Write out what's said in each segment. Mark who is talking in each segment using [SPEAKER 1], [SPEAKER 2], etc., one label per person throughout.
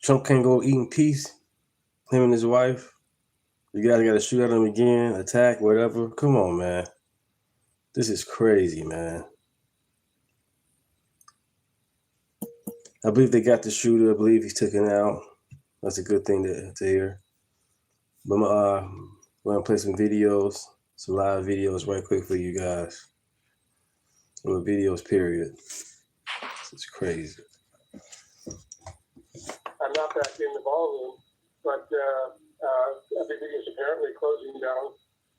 [SPEAKER 1] Trump can't go eat in peace. Him and his wife. You guys got to shoot at him again, attack, whatever. Come on, man. This is crazy, man. I believe they got the shooter. I believe he's taken out. That's a good thing to hear. But we're going to play some videos, some live videos right quick for you guys. Or videos, period. It's crazy.
[SPEAKER 2] I'm not back in the ballroom, but everything is apparently closing down.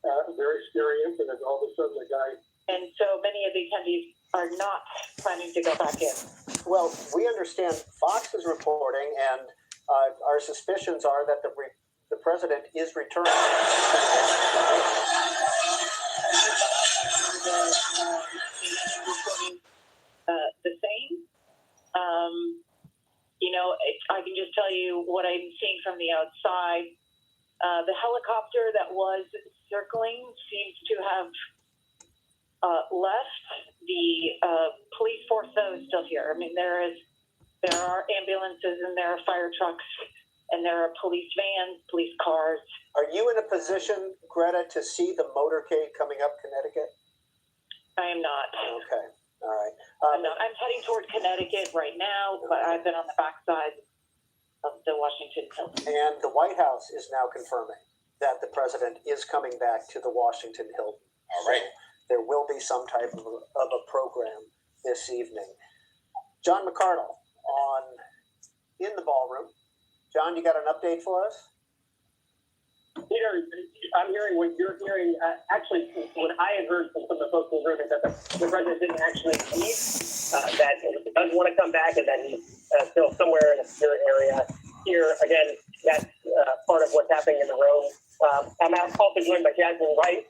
[SPEAKER 2] A very scary incident. All of a sudden, the guy...
[SPEAKER 3] And so many of the attendees are not planning to go back in.
[SPEAKER 4] Well, we understand Fox is reporting, and our suspicions are that the president is returning.
[SPEAKER 3] The same. I can just tell you what I'm seeing from the outside. The helicopter that was circling seems to have left. The police force, though, is still here. I mean, there are ambulances and there are fire trucks and there are police vans, police cars.
[SPEAKER 4] Are you in a position, Greta, to see the motorcade coming up Connecticut?
[SPEAKER 3] I am not.
[SPEAKER 4] Okay. All right.
[SPEAKER 3] I'm heading toward Connecticut right now, but I've been on the backside of the Washington Hilton.
[SPEAKER 4] And the White House is now confirming that the president is coming back to the Washington Hilton.
[SPEAKER 5] All right.
[SPEAKER 4] So there will be some type of a program this evening. John McCardle in the ballroom. John, you got an update for us?
[SPEAKER 2] Peter, I'm hearing what you're hearing. Actually, what I had heard from some of the folks in the room is that the president didn't actually leave, that he doesn't want to come back, and that he's still somewhere in a secure area. Here, again, that's part of what's happening in the room. I'm also joined by Jasmine Wright.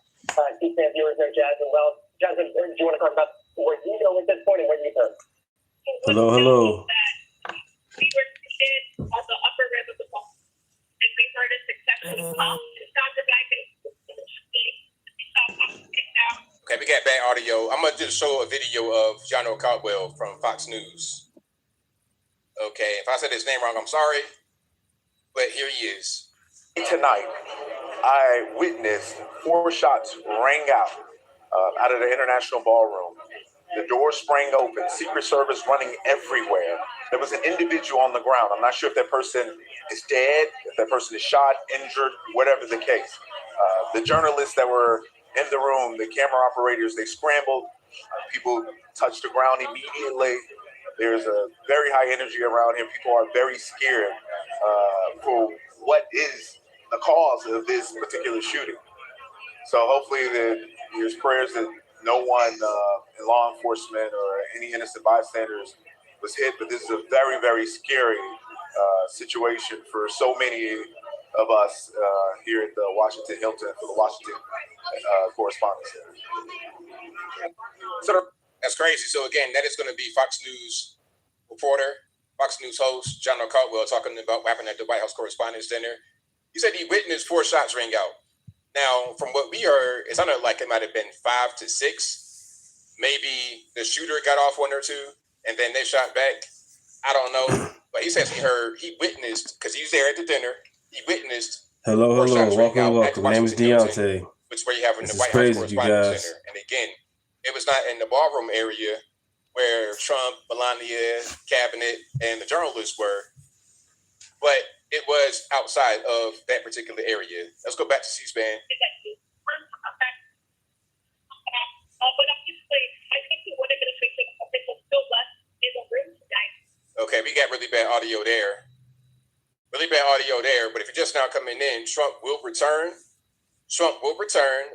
[SPEAKER 2] C-SPAN viewers know Jasmine well. Jasmine, do you want to talk about what you know at this point and what you've heard?
[SPEAKER 1] Hello.
[SPEAKER 6] We were seated on the upper rim of the wall, and we heard a succession of pops.
[SPEAKER 5] Okay, we got bad audio. I'm going to just show a video of John Caldwell from Fox News. Okay, if I said his name wrong, I'm sorry, but here he is.
[SPEAKER 7] Tonight, I witnessed 4 shots rang out of the International Ballroom. The door sprang open, Secret Service running everywhere. There was an individual on the ground. I'm not sure if that person is dead, if that person is shot, injured, whatever the case. The journalists that were in the room, the camera operators, they scrambled. People touched the ground immediately. There's a very high energy around here. People are very scared for what is the cause of this particular shooting. So hopefully there's prayers that no one in law enforcement or any innocent bystanders was hit, but this is a very, very scary situation for so many of us here at the Washington Hilton for the Washington Correspondents.
[SPEAKER 5] So that's crazy. So again, that is going to be Fox News reporter, Fox News host John Caldwell talking about what happened at the White House Correspondents' Dinner. He said he witnessed 4 shots ring out. Now, from what we heard, it sounded like it might have been 5 to 6. Maybe the shooter got off 1 or 2, and then they shot back. I don't know. But he says he witnessed, because he's there at the dinner, he witnessed.
[SPEAKER 1] Hello. Welcome. My name is Deunta.
[SPEAKER 5] Which is where you have in the White House
[SPEAKER 1] Crazy,
[SPEAKER 5] Correspondents' Center. And again, it was not in the ballroom area where Trump, Melania, cabinet, and the journalists were, but it was outside of that particular area. Let's go back to C-SPAN. Okay, we got really bad audio there. But if you're just now coming in, Trump will return.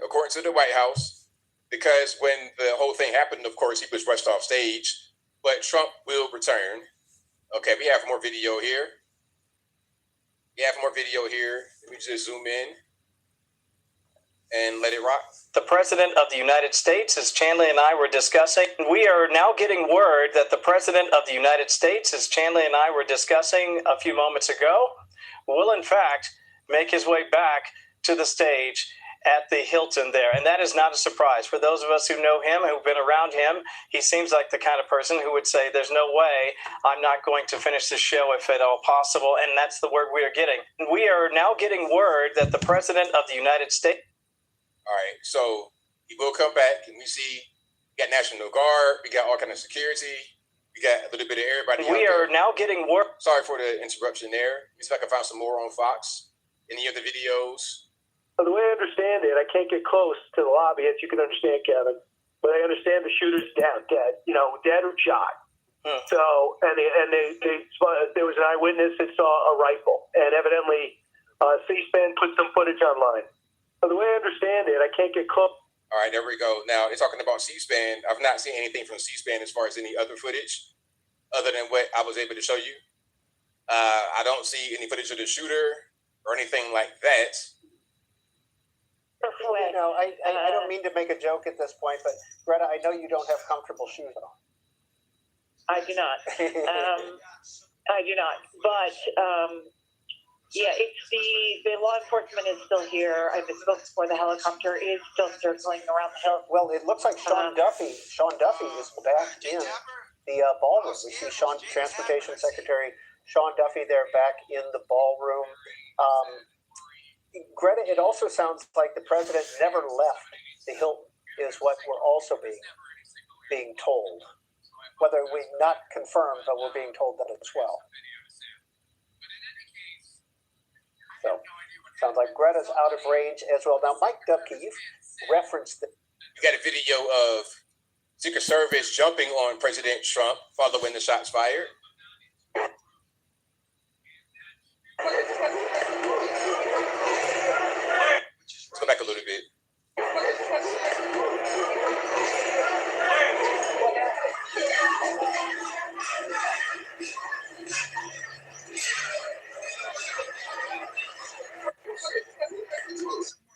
[SPEAKER 5] According to the White House, because when the whole thing happened, of course, he was rushed off stage. But Trump will return. Okay, we have more video here. Let me just zoom in and let it rock.
[SPEAKER 8] The President of the United States, as Chanley and I were discussing, we are now getting word that the President of the United States, as Chanley and I were discussing a few moments ago, will in fact make his way back to the stage at the Hilton there. And that is not a surprise. For those of us who know him, who've been around him, he seems like the kind of person who would say, there's no way I'm not going to finish the show if at all possible. And that's the word we are getting. We are now getting word that the President of the United States.
[SPEAKER 5] All right, so he will come back, and we see we got National Guard, we got all kind of security, we got a little bit of everybody.
[SPEAKER 8] We are now getting word.
[SPEAKER 5] Sorry for the interruption there. Let me see if I can find some more on Fox. Any other videos?
[SPEAKER 9] So the way I understand it, I can't get close to the lobby, as you can understand, Kevin. But I understand the shooter's dead, dead or shot. So, there was an eyewitness that saw a rifle, and evidently C-SPAN put some footage online. So the way I understand it, I can't get close.
[SPEAKER 5] All right, there we go. Now, they're talking about C-SPAN. I've not seen anything from C-SPAN as far as any other footage other than what I was able to show you. I don't see any footage of the shooter or anything like that.
[SPEAKER 4] I don't mean to make a joke at this point, but Greta, I know you don't have comfortable shoes on.
[SPEAKER 3] I do not. I do not. But it's the law enforcement is still here. I've been spoken for. The helicopter is still circling around the hill.
[SPEAKER 4] Well, it looks like Sean Duffy is back in the ballroom. We see Transportation Secretary Sean Duffy there back in the ballroom. Greta, it also sounds like the president never left the Hilton, is what we're also being told. Whether we not confirmed, but we're being told that as well. So, sounds like Greta's out of range as well. Now, Mike Dubke, you've referenced the.
[SPEAKER 5] You got a video of Secret Service jumping on President Trump following the shots fired. Let's go back a little bit.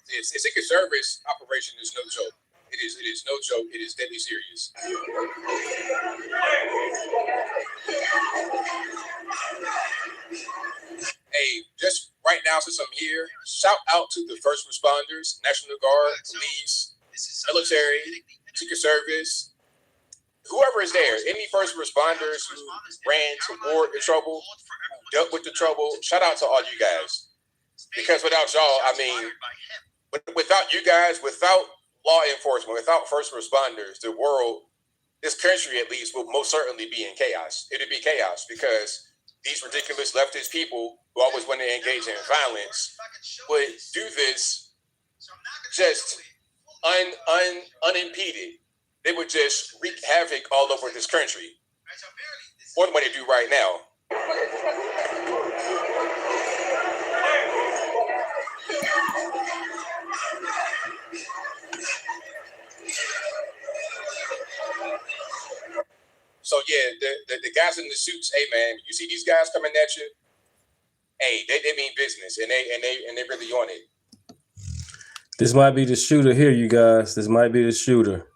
[SPEAKER 5] The Secret Service operation is no joke. It is no joke. It is deadly serious. Hey, just right now, since I'm here, shout out to the first responders, National Guard, police, military, Secret Service, whoever is there, any first responders who ran toward the trouble, who dealt with the trouble, shout out to all you guys. Because without y'all, without you guys, without law enforcement, without first responders, the world, this country at least, will most certainly be in chaos. It'd be chaos because these ridiculous leftist people who always want to engage in violence would do this just unimpeded. They would just wreak havoc all over this country, more than what they do right now. So yeah, the guys in the suits, hey man, you see these guys coming at you? Hey, they mean business, and they really on it.
[SPEAKER 1] This might be the shooter here, you guys. This might be the shooter.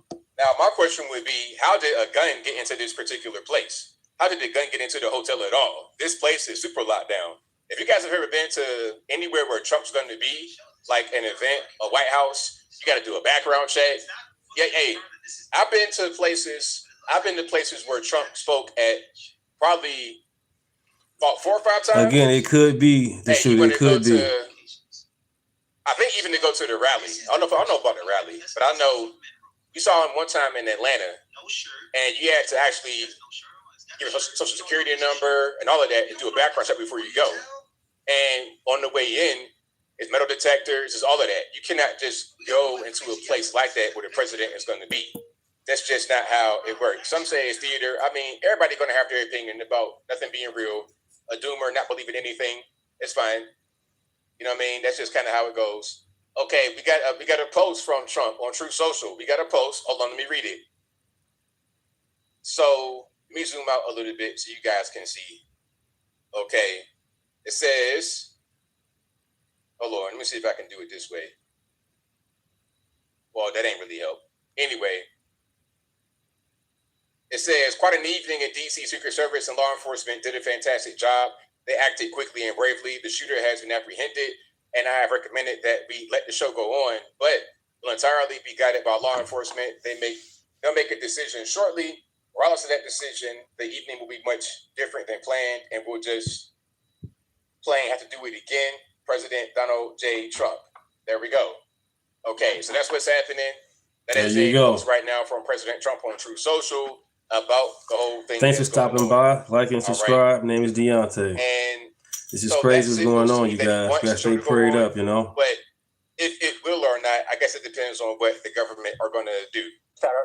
[SPEAKER 5] Now, my question would be, how did a gun get into this particular place? How did the gun get into the hotel at all? This place is super locked down. If you guys have ever been to anywhere where Trump's going to be, like an event, a White House, you got to do a background check. Yeah, hey, I've been to places where Trump spoke at probably about 4 or 5 times.
[SPEAKER 1] Again, it could be the shooter. It could be.
[SPEAKER 5] I think even to go to the rally. I don't know about the rally, but I know we saw him one time in Atlanta, and you had to actually give a social security number and all of that and do a background check before you go. And on the way in, it's metal detectors, it's all of that. You cannot just go into a place like that where the president is going to be. That's just not how it works. Some say it's theater. I mean, everybody's going to have their opinion about nothing being real. A doomer not believing anything, it's fine. You know what I mean? That's just kind of how it goes. Okay, we got a post from Trump on Truth Social. We got a post. Hold on, let me read it. So let me zoom out a little bit so you guys can see. Okay, it says, hold on, let me see if I can do it this way. Well, that ain't really help. Anyway, it says, quite an evening in D.C. Secret Service and law enforcement did a fantastic job. They acted quickly and bravely. The shooter has been apprehended. and I have recommended that we let the show go on, but will entirely be guided by law enforcement. They'll make a decision shortly. Regardless of that decision, the evening will be much different than planned, and we'll just have to do it again. President Donald J. Trump. There we go. Okay, so that's what's happening. That is a post right now from President Trump on Truth Social about the whole thing.
[SPEAKER 1] Thanks for stopping by. Like and subscribe. Right. Name is Deunta.
[SPEAKER 5] And
[SPEAKER 1] it's just crazy what's going on, you guys. You gotta stay prayed up, you know.
[SPEAKER 5] But if it will or not, I guess it depends on what the government are going to do.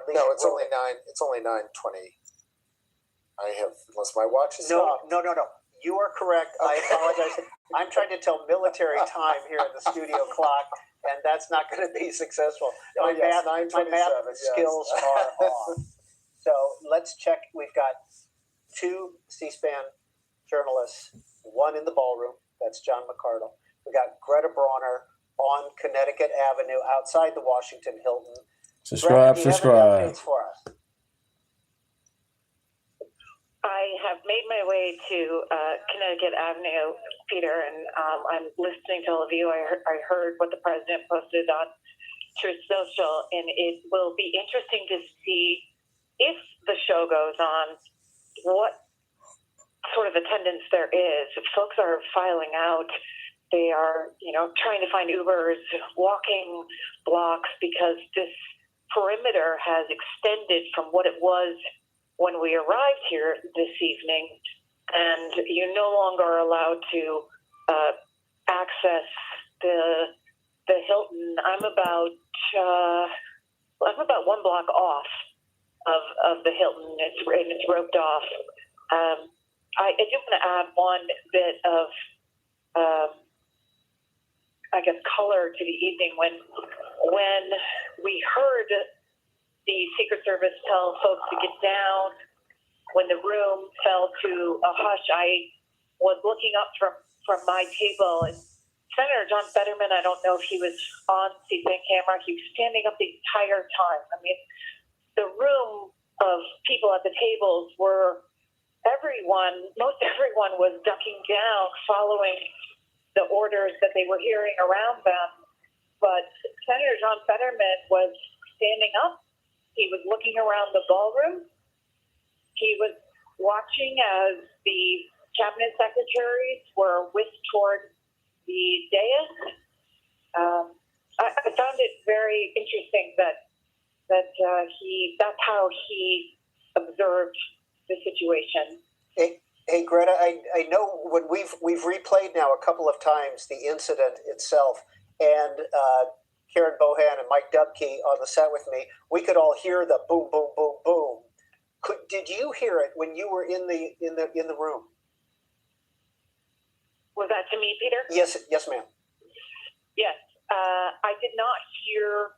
[SPEAKER 4] No, it's only 9:20. I have, unless my watch is stopped. No. You are correct. I apologize. I'm trying to tell military time here in the studio clock, and that's not going to be successful. My math skills are off. So let's check. We've got 2 C-SPAN journalists, one in the ballroom. That's John McCardle. We got Greta Brawner on Connecticut Avenue outside the Washington Hilton.
[SPEAKER 1] Subscribe.
[SPEAKER 4] Updates for us?
[SPEAKER 3] I have made my way to Connecticut Avenue, Peter, and I'm listening to all of you. I heard what the president posted on Truth Social, and it will be interesting to see if the show goes on, what sort of attendance there is. If folks are filing out, they are, trying to find Ubers, walking blocks, because this perimeter has extended from what it was when we arrived here this evening, and you no longer are allowed to access the Hilton. I'm about 1 block off of the Hilton. It's roped off. I do want to add one bit of color to the evening when we heard the Secret Service tell folks to get down. When the room fell to a hush, I was looking up from my table, and Senator John Fetterman, I don't know if he was on C-SPAN camera, he was standing up the entire time. I mean, the room of people at the tables most everyone was ducking down, following the orders that they were hearing around them. But Senator John Fetterman was standing up. He was looking around the ballroom. He was watching as the cabinet secretaries were whisked toward the dais. I found it very interesting that's how he observed the situation.
[SPEAKER 4] Hey Greta, I know when we've replayed now a couple of times the incident itself, and Karen Bohan and Mike Dubke on the set with me, we could all hear the boom, boom, boom, boom. Did you hear it when you were in the room?
[SPEAKER 3] Was that to me, Peter?
[SPEAKER 4] Yes, ma'am.
[SPEAKER 3] Yes, I did not hear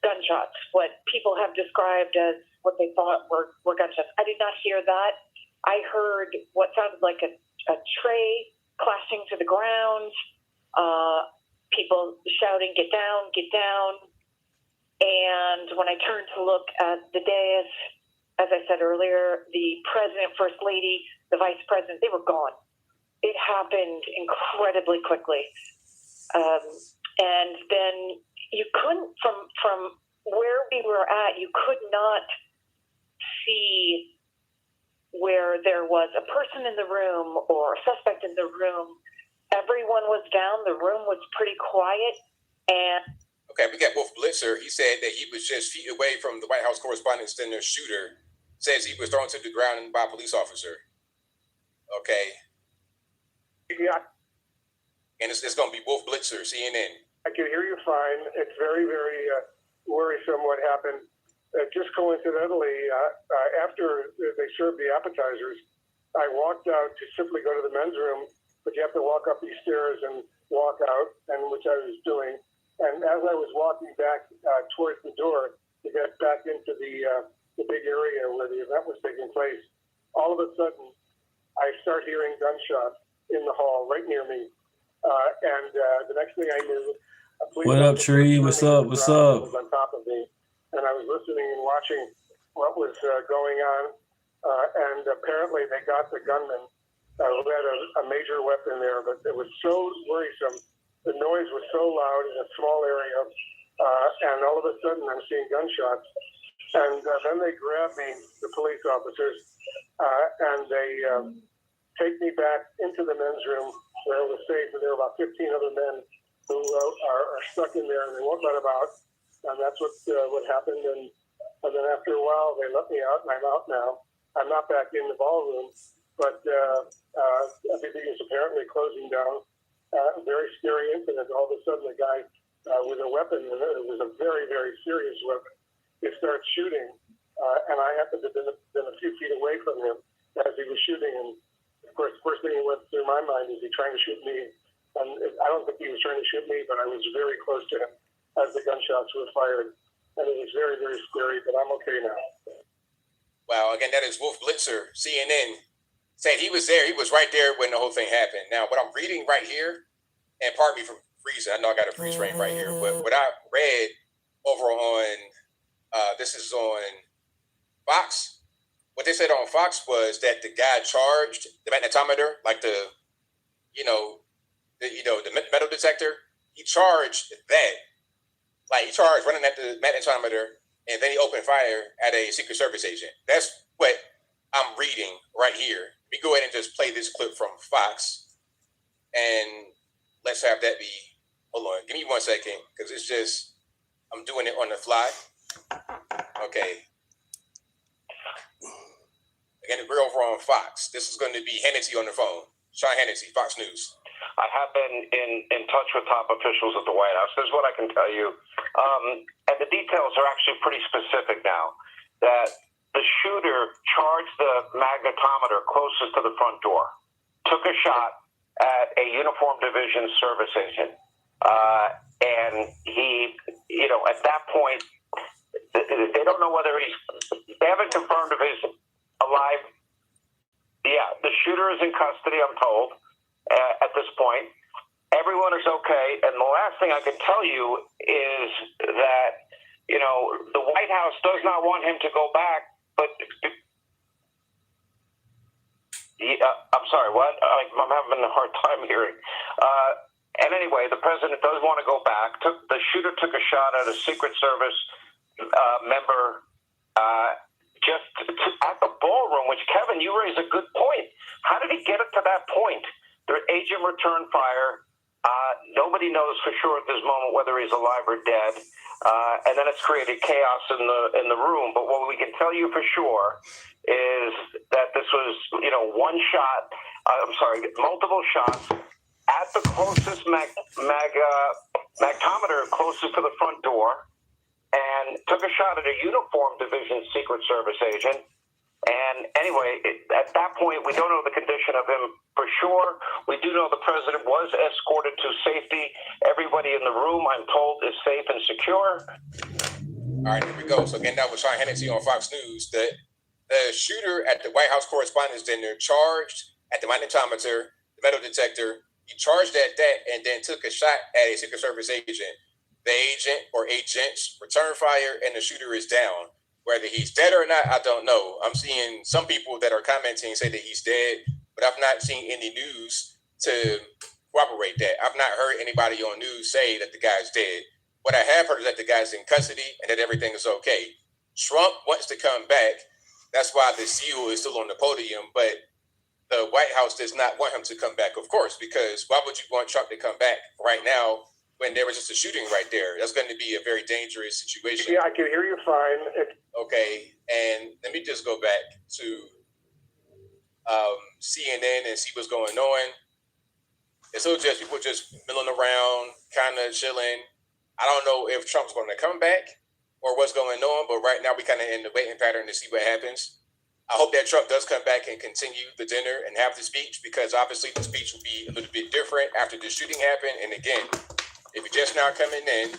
[SPEAKER 3] gunshots, what people have described as what they thought were gunshots. I did not hear that. I heard what sounded like a tray clashing to the ground, people shouting, "Get down, get down." And when I turned to look at the dais, as I said earlier, the president, first lady, the vice president, they were gone. It happened incredibly quickly. And then you couldn't, from where we were at, you could not see where there was a person in the room or a suspect in the room. Everyone was down. The room was pretty quiet. And
[SPEAKER 5] okay, we got Wolf Blitzer. He said that he was just feet away from the White House Correspondents' Dinner shooter. Says he was thrown to the ground by a police officer. Okay.
[SPEAKER 9] Yeah.
[SPEAKER 5] And it's going to be Wolf Blitzer, CNN.
[SPEAKER 9] I can hear you fine. It's very, very worrisome what happened. Just coincidentally, after they served the appetizers, I walked out to simply go to the men's room, but you have to walk up these stairs and walk out, and which I was doing. And as I was walking back towards the door to get back into the big area where the event was taking place, all of a sudden, I start hearing gunshots in the hall right near me. And the next thing I knew,
[SPEAKER 1] what up, Tree? What's up?
[SPEAKER 9] Was on top of me, and I was listening and watching what was going on. And apparently, they got the gunman who had a major weapon there, but it was so worrisome. The noise was so loud in a small area, and all of a sudden I'm seeing gunshots. And then they grab me, the police officers, and they take me back into the men's room where it was safe, and there were about 15 other men who are stuck in there, and they won't let them out. And that's what happened. And then after a while, they let me out, and I'm out now. I'm not back in the ballroom, but everything is apparently closing down. A very scary incident. All of a sudden, a guy with a weapon, and it was a very, very serious weapon, he starts shooting, and I happened to have been a few feet away from him as he was shooting. And of course, the first thing that went through my mind is he trying to shoot me? And I don't think he was trying to shoot me, but I was very close to him as the gunshots were fired. And it was very, very scary, but I'm okay now.
[SPEAKER 5] Wow, again, that is Wolf Blitzer, CNN, said he was there. He was right there when the whole thing happened. Now, what I'm reading right here, and pardon me for freezing, I know I got a freeze frame right here, but what I read over on, this is on Fox. What they said on Fox was that the guy charged the magnetometer, like the metal detector. He charged that, like he charged running at the magnetometer, and then he opened fire at a Secret Service agent. That's what I'm reading right here. Let me go ahead and just play this clip from Fox, and let's have that be. Hold on, give me 1 second, because it's just I'm doing it on the fly. Okay. Again, we're over on Fox. This is going to be Hannity on the phone. Sean Hannity, Fox News.
[SPEAKER 10] I have been in touch with top officials at the White House. This is what I can tell you. And the details are actually pretty specific now. That the shooter charged the magnetometer closest to the front door, took a shot at a uniformed division service agent. And he, at that point, they don't know whether they haven't confirmed if he's alive. Yeah, the shooter is in custody, I'm told, at this point. Everyone is okay. And the last thing I can tell you is that, the White House does not want him to go back, but I'm sorry, what? I'm having a hard time hearing. And anyway, the president does want to go back. The shooter took a shot at a Secret Service member just at the ballroom, which, Kevin, you raise a good point. How did he get it to that point? The agent returned fire. Nobody knows for sure at this moment whether he's alive or dead. And then it's created chaos in the room. But what we can tell you for sure is that this was, multiple shots at the closest magnetometer closest to the front door, and took a shot at a uniformed division Secret Service agent. And anyway, at that point, we don't know the condition of him for sure. We do know the president was escorted to safety. Everybody in the room, I'm told, is safe and secure.
[SPEAKER 5] All right, here we go. So again, that was Sean Hannity on Fox News. The shooter at the White House Correspondents' Dinner charged at the magnetometer, the metal detector. He charged at that and then took a shot at a Secret Service agent. The agent or agents returned fire, and the shooter is down. Whether he's dead or not, I don't know. I'm seeing some people that are commenting say that he's dead, but I've not seen any news to corroborate that. I've not heard anybody on news say that the guy's dead. What I have heard is that the guy's in custody and that everything is okay. Trump wants to come back. That's why the seal is still on the podium, but the White House does not want him to come back, of course, because why would you want Trump to come back right now when there was just a shooting right there? That's going to be a very dangerous situation.
[SPEAKER 9] Yeah, I can hear you fine.
[SPEAKER 5] Okay, and let me just go back to CNN and see what's going on. It's still just people just milling around, kind of chilling. I don't know if Trump's going to come back or what's going on, but right now we kind of in the waiting pattern to see what happens. I hope that Trump does come back and continue the dinner and have the speech, because obviously the speech will be a little bit different after the shooting happened. And again, if you're just now coming in,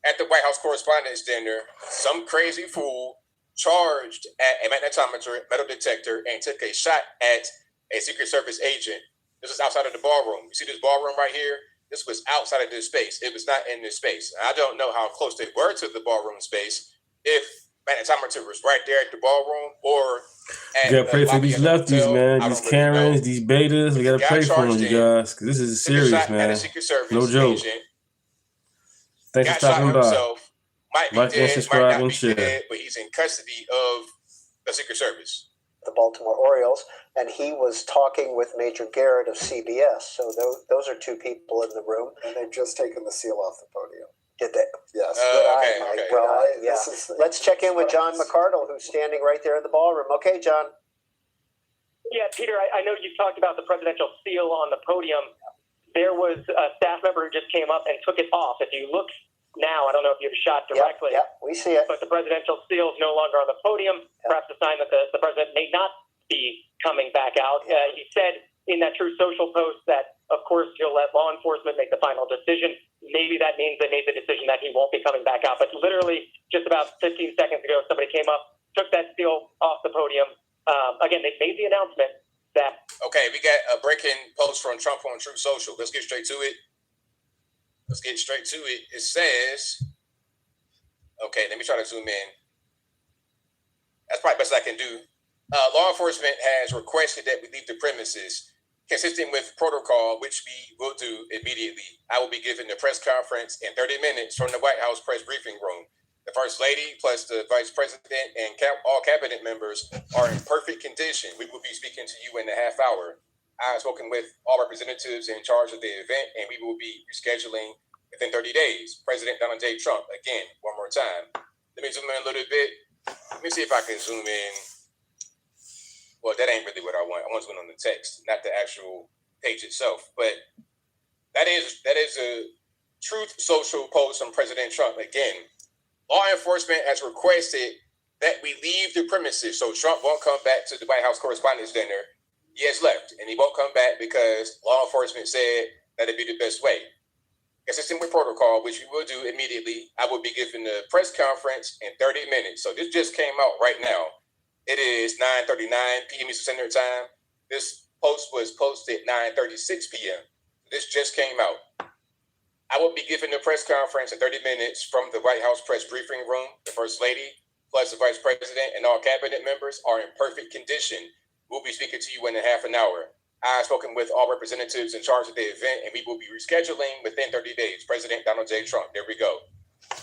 [SPEAKER 5] at the White House Correspondents' Dinner, some crazy fool charged at a magnetometer, metal detector, and took a shot at a Secret Service agent. This is outside of the ballroom. You see this ballroom right here? This was outside of this space. It was not in this space. I don't know how close they were to the ballroom space, if magnetometer was right there at the ballroom or at
[SPEAKER 1] You gotta pray
[SPEAKER 5] the
[SPEAKER 1] for
[SPEAKER 5] lobby
[SPEAKER 1] these
[SPEAKER 5] of the
[SPEAKER 1] lefties,
[SPEAKER 5] hotel.
[SPEAKER 1] man.
[SPEAKER 5] I
[SPEAKER 1] These
[SPEAKER 5] don't really know.
[SPEAKER 1] Karens, these betas. We gotta
[SPEAKER 5] Got
[SPEAKER 1] pray for them,
[SPEAKER 5] charged
[SPEAKER 1] you
[SPEAKER 5] in,
[SPEAKER 1] guys, because this is
[SPEAKER 5] took a
[SPEAKER 1] serious,
[SPEAKER 5] shot at a
[SPEAKER 1] man.
[SPEAKER 5] Secret Service
[SPEAKER 1] No joke.
[SPEAKER 5] agent.
[SPEAKER 1] Thanks for
[SPEAKER 5] Got shot
[SPEAKER 1] stopping by.
[SPEAKER 5] himself. Might be
[SPEAKER 1] Like and
[SPEAKER 5] dead, might
[SPEAKER 1] subscribe
[SPEAKER 5] not
[SPEAKER 1] and
[SPEAKER 5] be
[SPEAKER 1] share.
[SPEAKER 5] dead, but he's in custody of the Secret Service.
[SPEAKER 4] The Baltimore Orioles, and he was talking with Major Garrett of CBS. So those are two people in the room.
[SPEAKER 11] And they've just taken the seal off the podium.
[SPEAKER 4] Did they?
[SPEAKER 11] Yes.
[SPEAKER 5] Okay.
[SPEAKER 4] Well, yeah.
[SPEAKER 11] This is,
[SPEAKER 4] Let's check in with John McCardle, who's standing right there in the ballroom. Okay, John.
[SPEAKER 2] Yeah, Peter, I know you talked about the presidential seal on the podium. There was a staff member who just came up and took it off. If you look now, I don't know if you have a shot directly.
[SPEAKER 4] Yep, we see it.
[SPEAKER 2] But the presidential seal is no longer on the podium, perhaps a sign that the president may not be coming back out. He said in that Truth Social post that, of course, he'll let law enforcement make the final decision. Maybe that means they made the decision that he won't be coming back out. But literally just about 15 seconds ago, somebody came up, took that seal off the podium. Again, they made the announcement that...
[SPEAKER 5] Okay, we got a breaking post from Trump on Truth Social. Let's get straight to it. It says... Okay, let me try to zoom in. That's probably the best I can do. Law enforcement has requested that we leave the premises consistent with protocol, which we will do immediately. I will be giving the press conference in 30 minutes from the White House press briefing room. The First Lady plus the Vice President and all cabinet members are in perfect condition. We will be speaking to you in a half hour. I have spoken with all representatives in charge of the event, and we will be rescheduling within 30 days. President Donald J. Trump, again, one more time. Let me zoom in a little bit. Let me see if I can zoom in. Well, that ain't really what I want. I want to zoom in on the text, not the actual page itself. But that is a Truth Social post from President Trump. Again, law enforcement has requested that we leave the premises so Trump won't come back to the White House Correspondents' Dinner. He has left, and he won't come back because law enforcement said that it'd be the best way. Consistent with protocol, which we will do immediately, I will be giving the press conference in 30 minutes. So this just came out right now. It is 9:39 p.m. Eastern Standard Time. This post was posted 9:36 p.m. This just came out. I will be giving the press conference in 30 minutes from the White House press briefing room. The First Lady, plus the Vice President and all cabinet members are in perfect condition. We'll be speaking to you in a half an hour. I have spoken with all representatives in charge of the event, and we will be rescheduling within 30 days. President Donald J. Trump. There we go.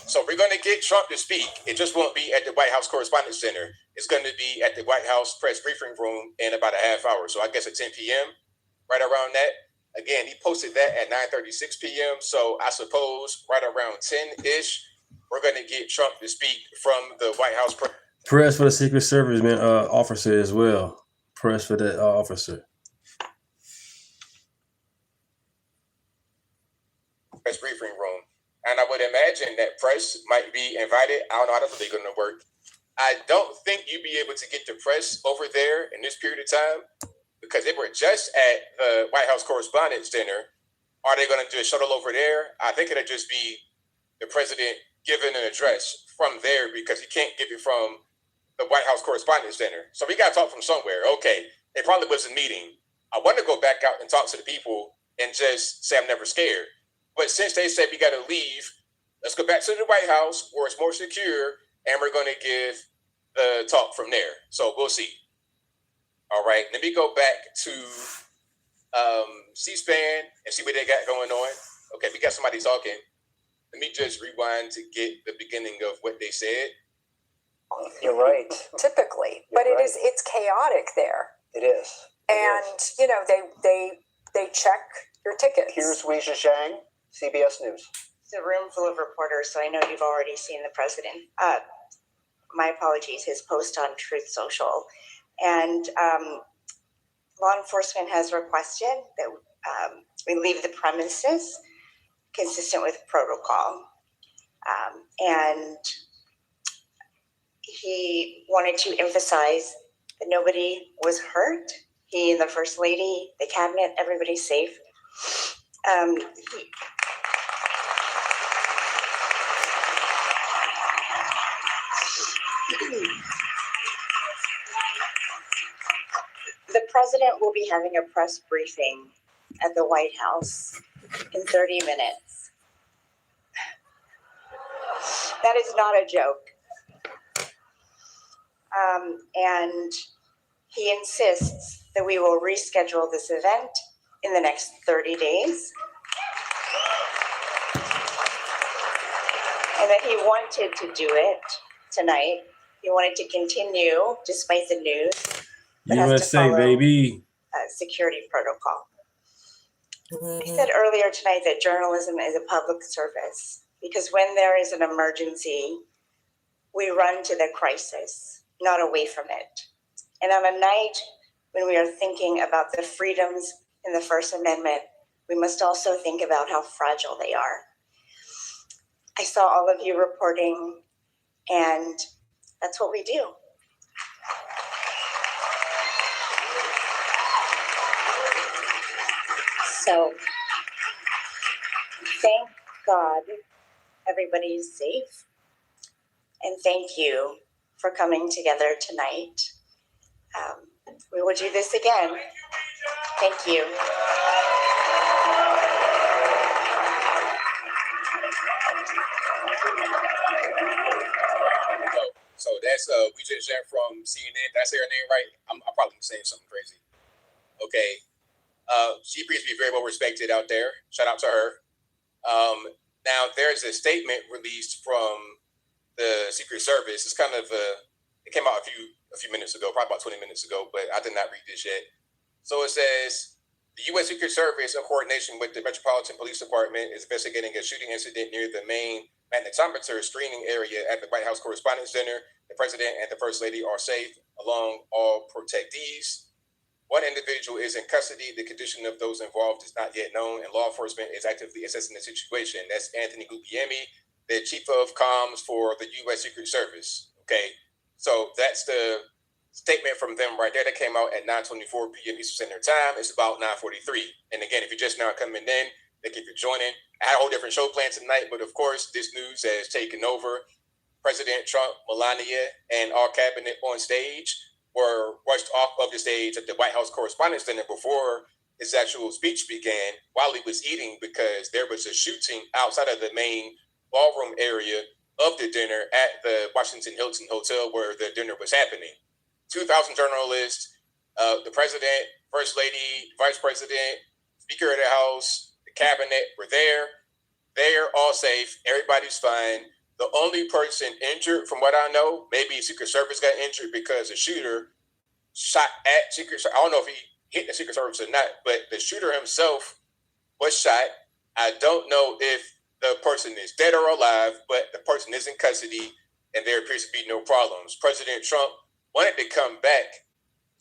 [SPEAKER 5] So we're going to get Trump to speak. It just won't be at the White House Correspondents' Center. It's going to be at the White House press briefing room in about a half hour. So I guess at 10 p.m., right around that. Again, he posted that at 9:36 p.m. So I suppose right around 10-ish, we're going to get Trump to speak from the White House.
[SPEAKER 1] Press for the Secret Service, man, officer as well. Press for that officer.
[SPEAKER 5] Press briefing room. And I would imagine that press might be invited. I don't know how that's really going to work. I don't think you'd be able to get the press over there in this period of time because they were just at the White House Correspondents' Dinner. Are they going to do a shuttle over there? I think it'll just be the president giving an address from there because he can't give it from the White House Correspondents' Dinner. So we got to talk from somewhere. Okay, it probably was a meeting. I want to go back out and talk to the people and just say I'm never scared. But since they said we got to leave, let's go back to the White House where it's more secure, and we're going to give the talk from there. So we'll see. All right, let me go back to C-SPAN and see what they got going on. Okay, we got somebody talking. Let me just rewind to get the beginning of what they said.
[SPEAKER 4] You're right.
[SPEAKER 12] Typically, but it's chaotic there.
[SPEAKER 4] It is.
[SPEAKER 12] And you know they check your tickets.
[SPEAKER 4] Here's Wei Zhang, CBS News.
[SPEAKER 13] It's a room full of reporters, so I know you've already seen the president. My apologies, his post on Truth Social. And law enforcement has requested that we leave the premises consistent with protocol. And he wanted to emphasize that nobody was hurt. He and the First Lady, the cabinet, everybody's safe. The president will be having a press briefing at the White House in 30 minutes. That is not a joke. and he insists that we will reschedule this event in the next 30 days. And that he wanted to do it tonight. He wanted to continue despite the news.
[SPEAKER 1] USA, baby.
[SPEAKER 13] Security protocol. He said earlier tonight that journalism is a public service because when there is an emergency, we run to the crisis, not away from it. And on a night when we are thinking about the freedoms in the First Amendment, we must also think about how fragile they are. I saw all of you reporting, and that's what we do. So, thank God everybody's safe. And thank you for coming together tonight. We will do this again. Thank you.
[SPEAKER 5] So that's Weijin Zhang from CNN. Did I say her name right? I'm probably saying something crazy. Okay. She appears to be very well respected out there. Shout out to her. Now there's a statement released from the Secret Service. It's kind of it came out a few minutes ago, probably about 20 minutes ago, but I did not read this yet. So it says the U.S. Secret Service, in coordination with the Metropolitan Police Department, is investigating a shooting incident near the main magnetometer screening area at the White House Correspondents' Center. The president and the first lady are safe, along all protectees. One individual is in custody. The condition of those involved is not yet known, and law enforcement is actively assessing the situation. That's Anthony Guglielmi, the chief of comms for the U.S. Secret Service. Okay, so that's the statement from them right there that came out at 9:24 p.m. Eastern Standard Time. It's about 9:43. And again, if you're just now coming in, thank you for joining. I had a whole different show planned tonight, but of course, this news has taken over. President Trump, Melania, and our cabinet on stage were rushed off of the stage at the White House Correspondents' Center before his actual speech began while he was eating, because there was a shooting outside of the main ballroom area of the dinner at the Washington Hilton Hotel where the dinner was happening. 2,000 journalists, the president, first lady, vice president, speaker of the House, the cabinet were there. They're all safe. Everybody's fine. The only person injured, from what I know, maybe Secret Service got injured because the shooter shot at Secret Service. I don't know if he hit the Secret Service or not, but the shooter himself was shot. I don't know if the person is dead or alive, but the person is in custody, and there appears to be no problems. President Trump wanted to come back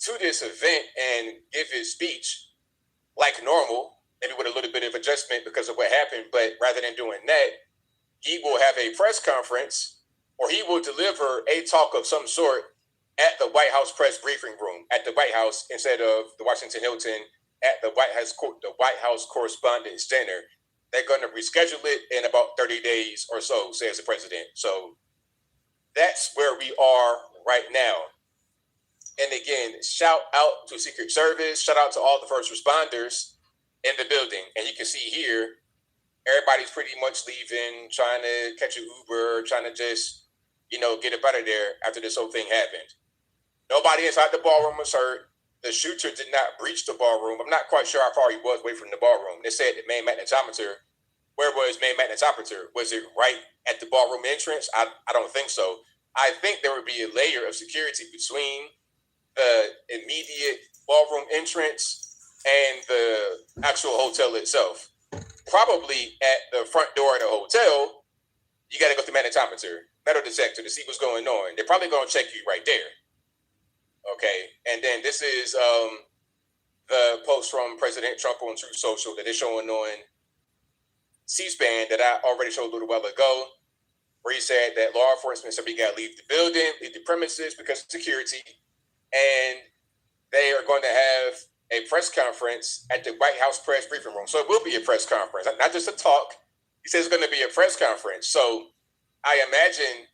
[SPEAKER 5] to this event and give his speech like normal, maybe with a little bit of adjustment because of what happened, but rather than doing that, he will have a press conference, or he will deliver a talk of some sort at the White House press briefing room at the White House instead of the Washington Hilton at the White House Correspondents' Center. They're going to reschedule it in about 30 days or so, says the president. So that's where we are right now. And again, shout out to Secret Service, shout out to all the first responders in the building. And you can see here, everybody's pretty much leaving, trying to catch an Uber, trying to just, get up out of there after this whole thing happened. Nobody inside the ballroom was hurt. The shooter did not breach the ballroom. I'm not quite sure how far he was away from the ballroom. They said the main magnetometer. Where was main magnetometer? Was it right at the ballroom entrance? I don't think so. I think there would be a layer of security between the immediate ballroom entrance and the actual hotel itself. Probably at the front door of the hotel, you got to go through magnetometer, metal detector to see what's going on. They're probably going to check you right there. Okay, and then this is the post from President Trump on Truth Social that is showing on C-SPAN that I already showed a little while ago, where he said that law enforcement said we got to leave the building, leave the premises because of security, and they are going to have a press conference at the White House press briefing room. So it will be a press conference, not just a talk. He says it's going to be a press conference. So I imagine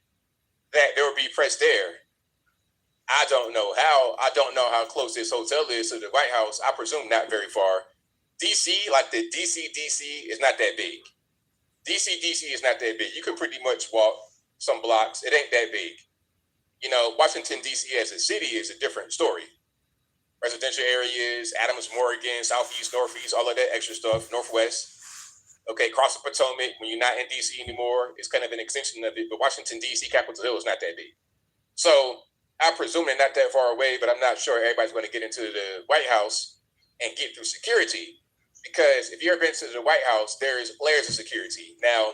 [SPEAKER 5] that there will be press there. I don't know how close this hotel is to the White House. I presume not very far. DC, like the DC is not that big. DC is not that big. You can pretty much walk some blocks. It ain't that big. You know, Washington, D.C. as a city is a different story. Residential areas, Adams, Morgan, Southeast, Northeast, all of that extra stuff, Northwest. Okay, cross the Potomac, when you're not in D.C. anymore, it's kind of an extension of it, but Washington, D.C., Capitol Hill is not that big. So I presume they're not that far away, but I'm not sure everybody's going to get into the White House and get through security, because if you've ever been to the White House, there's layers of security. Now,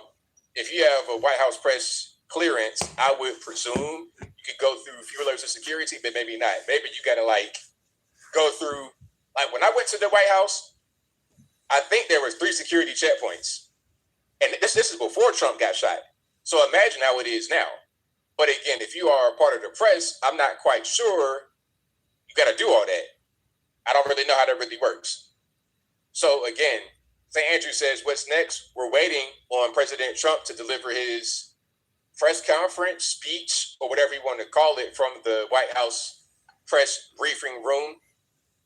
[SPEAKER 5] if you have a White House press clearance, I would presume you could go through fewer layers of security, but maybe not. Maybe you got to like go through, like when I went to the White House, I think there was 3 security checkpoints. And this is before Trump got shot. So imagine how it is now. But again, if you are a part of the press, I'm not quite sure you got to do all that. I don't really know how that really works. So again, St. Andrew says, what's next? We're waiting on President Trump to deliver his press conference, speech, or whatever you want to call it, from the White House press briefing room.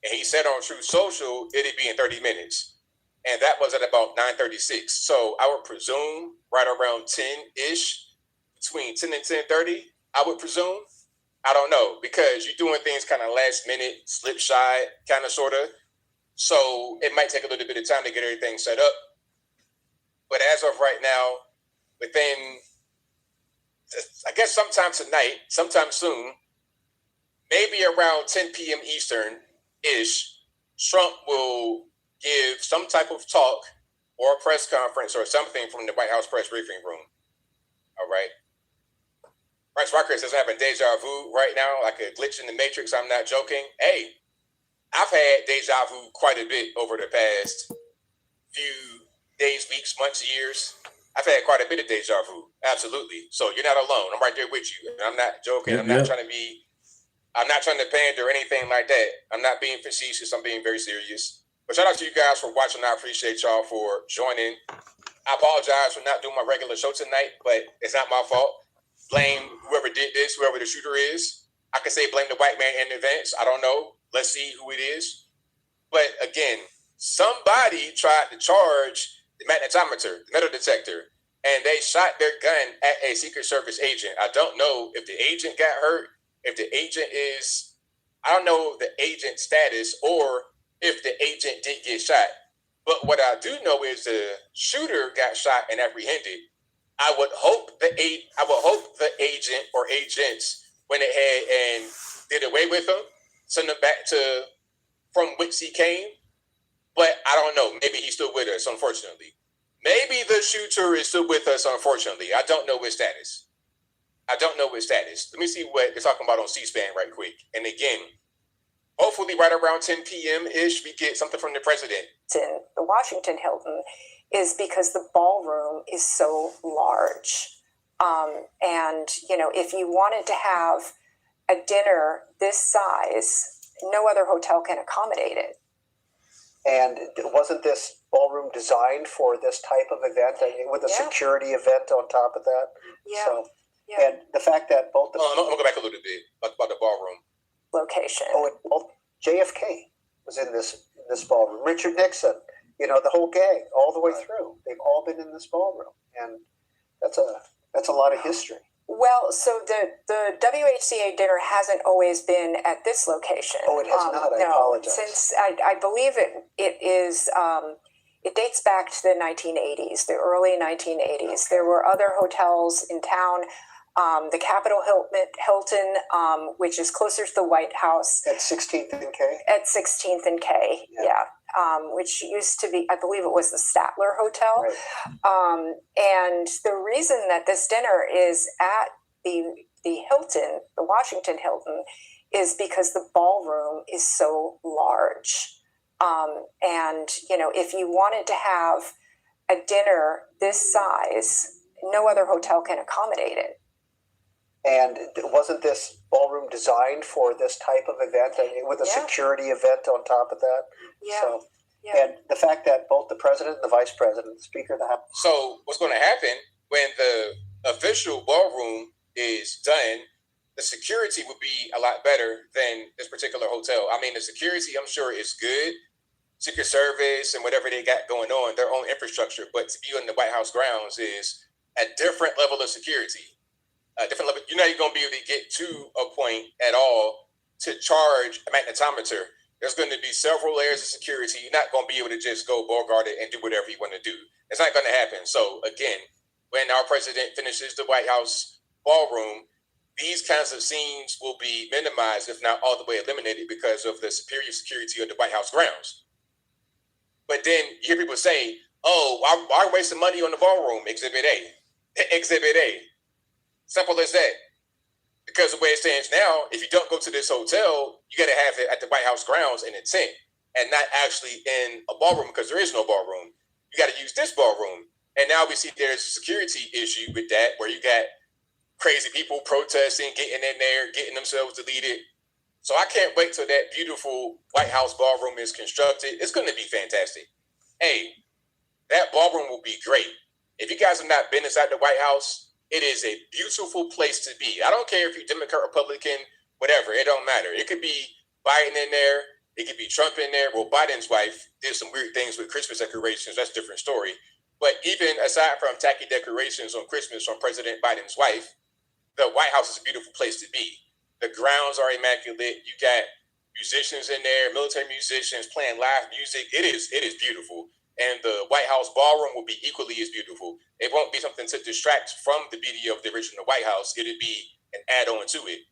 [SPEAKER 5] And he said on Truth Social, it'd be in 30 minutes. And that was at about 9:36. So I would presume right around 10-ish, between 10 and 10:30, I would presume. I don't know, because you're doing things kind of last minute, slipshod, kind of, sort of. So it might take a little bit of time to get everything set up. But as of right now, within, I guess sometime tonight, sometime soon, maybe around 10 p.m. Eastern-ish, Trump will give some type of talk or a press conference or something from the White House press briefing room. All right. Bryce Rocker says, having deja vu right now, like a glitch in the matrix. I'm not joking. Hey, I've had deja vu quite a bit over the past few days, weeks, months, years. I've had quite a bit of deja vu. Absolutely. So you're not alone. I'm right there with you. And I'm not joking. I'm not trying to pander or anything like that. I'm not being facetious. I'm being very serious. But shout out to you guys for watching. I appreciate y'all for joining. I apologize for not doing my regular show tonight, but it's not my fault. Blame whoever did this, whoever the shooter is. I could say blame the white man in advance. I don't know. Let's see who it is. But again, somebody tried to charge the magnetometer, the metal detector, and they shot their gun at a Secret Service agent. I don't know if the agent got hurt, if the agent is, I don't know the agent status, or if the agent did get shot. But what I do know is the shooter got shot and apprehended. I would hope the agent or agents went ahead and did away with him, send him back to from which he came. But I don't know. Maybe he's still with us, unfortunately. Maybe the shooter is still with us, unfortunately. I don't know his status. Let me see what they're talking about on C-SPAN right quick. And again, hopefully right around 10 p.m.-ish, we get something from the president.
[SPEAKER 12] In the Washington Hilton is because the ballroom is so large. And, you know, if you wanted to have a dinner this size, no other hotel can accommodate it.
[SPEAKER 4] And wasn't this ballroom designed for this type of event, with a security event on top of that?
[SPEAKER 12] Yeah.
[SPEAKER 4] So, and the fact that both the...
[SPEAKER 5] I'm going to go back a little bit about the ballroom.
[SPEAKER 12] Location.
[SPEAKER 4] JFK was in this ballroom. Richard Nixon, you know, the whole gang, all the way through. They've all been in this ballroom. And that's a lot of history.
[SPEAKER 12] Well, so the WHCA dinner hasn't always been at this location.
[SPEAKER 4] Oh, it has not. I apologize.
[SPEAKER 12] Since I believe it is, it dates back to the 1980s, the early 1980s. There were other hotels in town. The Capitol Hilton, which is closer to the White House.
[SPEAKER 4] At 16th and K?
[SPEAKER 12] At 16th and K, yeah. Which used to be, I believe it was the Statler Hotel. Right. And the reason that this dinner is at the Hilton, the Washington Hilton, is because the ballroom is so large. And, you know, if you wanted to have a dinner this size, no other hotel can accommodate it.
[SPEAKER 4] And wasn't this ballroom designed for this type of event, with a security event on top of that?
[SPEAKER 12] Yeah.
[SPEAKER 4] So, and the fact that both the president and the vice president, the speaker of the House.
[SPEAKER 5] So what's going to happen when the official ballroom is done, the security would be a lot better than this particular hotel. I mean, the security, I'm sure, is good. Secret Service and whatever they got going on, their own infrastructure. But to be on the White House grounds is a different level of security. different level. You're not even going to be able to get to a point at all to charge a magnetometer. There's going to be several layers of security. You're not going to be able to just go bogart it and do whatever you want to do. It's not going to happen. So again, when our president finishes the White House ballroom, these kinds of scenes will be minimized, if not all the way eliminated, because of the superior security of the White House grounds. But then you hear people say, oh, why wasting money on the ballroom? Exhibit A. Exhibit A. Simple as that. Because the way it stands now, if you don't go to this hotel, you got to have it at the White House grounds in a tent and not actually in a ballroom, because there is no ballroom. You got to use this ballroom. And now we see there's a security issue with that, where you got crazy people protesting, getting in there, getting themselves deleted. So I can't wait till that beautiful White House ballroom is constructed. It's going to be fantastic. Hey, that ballroom will be great. If you guys have not been inside the White House, it is a beautiful place to be. I don't care if you're Democrat, Republican, whatever. It don't matter. It could be Biden in there. It could be Trump in there. Well, Biden's wife did some weird things with Christmas decorations. That's a different story. But even aside from tacky decorations on Christmas from President Biden's wife, the White House is a beautiful place to be. The grounds are immaculate. You got musicians in there, military musicians playing live music. It is beautiful. And the White House ballroom will be equally as beautiful. It won't be something to distract from the beauty of the original White House. It'll be an add-on to it.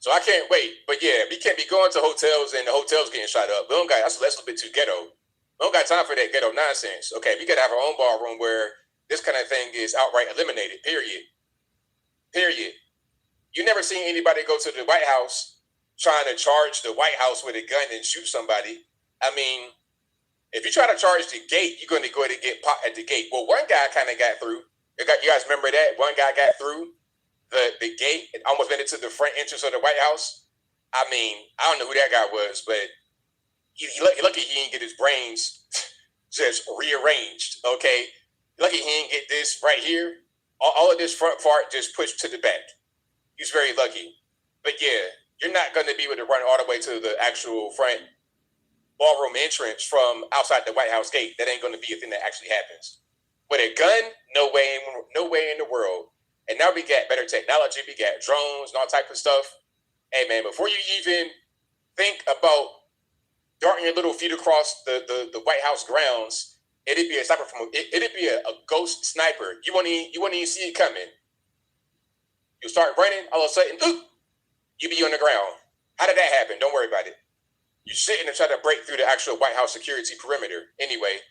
[SPEAKER 5] So I can't wait. But yeah, we can't be going to hotels and the hotels getting shot up. That's a little bit too ghetto. We don't got time for that ghetto nonsense. Okay, we got to have our own ballroom where this kind of thing is outright eliminated, period. You never seen anybody go to the White House trying to charge the White House with a gun and shoot somebody. I mean, if you try to charge the gate, you're going to go ahead and get popped at the gate. Well, one guy kind of got through. You guys remember that? One guy got through the gate and almost made it to the front entrance of the White House. I mean, I don't know who that guy was, but he lucky he didn't get his brains just rearranged, okay? Lucky he didn't get this right here. All of this front part just pushed to the back. He's very lucky. But yeah, you're not going to be able to run all the way to the actual front ballroom entrance from outside the White House gate. That ain't going to be a thing that actually happens. With a gun, no way in the world. And now we got better technology. We got drones and all type of stuff. Hey man, before you even think about darting your little feet across the White House grounds, it'd be a sniper it'd be a ghost sniper. You won't even see it coming. You start running, all of a sudden, you be on the ground. How did that happen? Don't worry about it. You're sitting and try to break through the actual White House security perimeter. Anyway,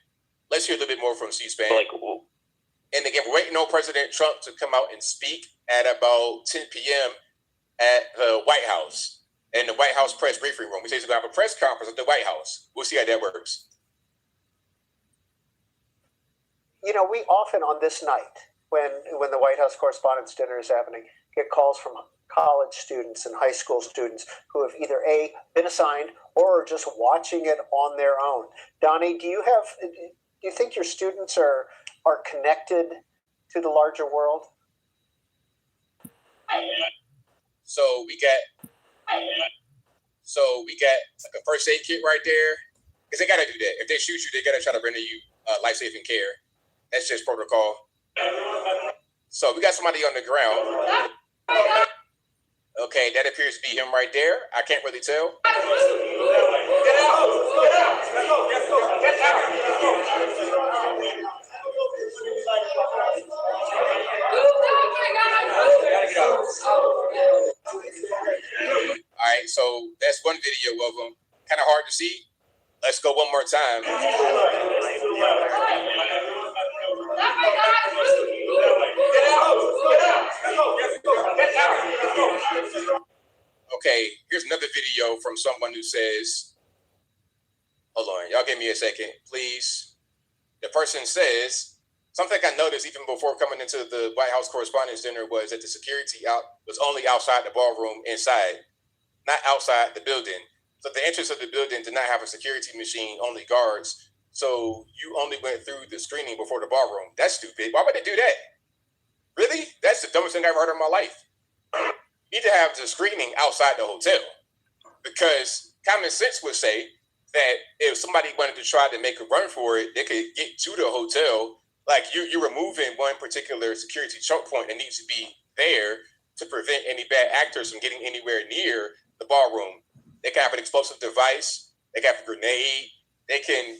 [SPEAKER 5] let's hear a little bit more from C-SPAN. And again, we're waiting on President Trump to come out and speak at about 10 p.m. at the White House, in the White House press briefing room. We say he's going to have a press conference at the White House. We'll see how that works.
[SPEAKER 4] You know, we often on this night, when the White House Correspondents' Dinner is happening, get calls from college students and high school students who have either A, been assigned or are just watching it on their own. Donnie, do you think your students are connected to the larger world?
[SPEAKER 5] So we got like a first aid kit right there, because they got to do that. If they shoot you, they got to try to render you life-saving care. That's just protocol. So we got somebody on the ground. Okay, that appears to be him right there. I can't really tell. Get out! All right, so that's one video of him. Kind of hard to see. Let's go one more time. Okay, here's another video from someone who says, hold on, y'all give me a second, please. The person says, something I noticed even before coming into the White House Correspondents' Dinner was that the security was only outside the ballroom, inside, not outside the building. So the entrance of the building did not have a security machine, only guards. So you only went through the screening before the ballroom. That's stupid. Why would they do that? Really? That's the dumbest thing I've heard in my life. You need to have the screening outside the hotel, because common sense would say that if somebody wanted to try to make a run for it, they could get to the hotel. Like you're removing one particular security choke point that needs to be there to prevent any bad actors from getting anywhere near the ballroom. They can have an explosive device. They can have a grenade. They can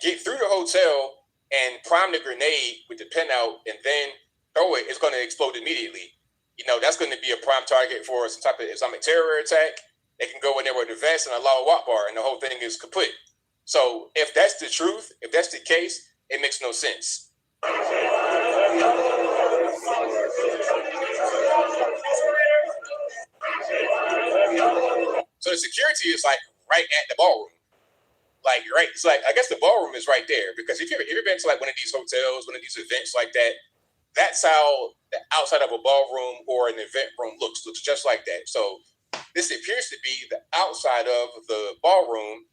[SPEAKER 5] get through the hotel and prime the grenade with the pin out and then throw it. It's going to explode immediately. You know, that's going to be a prime target for some type of Islamic terror attack. They can go in there with a vest and a Allahu Akbar, and the whole thing is kaput. So if that's the truth, if that's the case, it makes no sense. So the security is like right at the ballroom. Like, right, it's like, I guess the ballroom is right there, because if you've ever been to like one of these hotels, one of these events like that, that's how the outside of a ballroom or an event room looks just like that. So this appears to be the outside of the ballroom,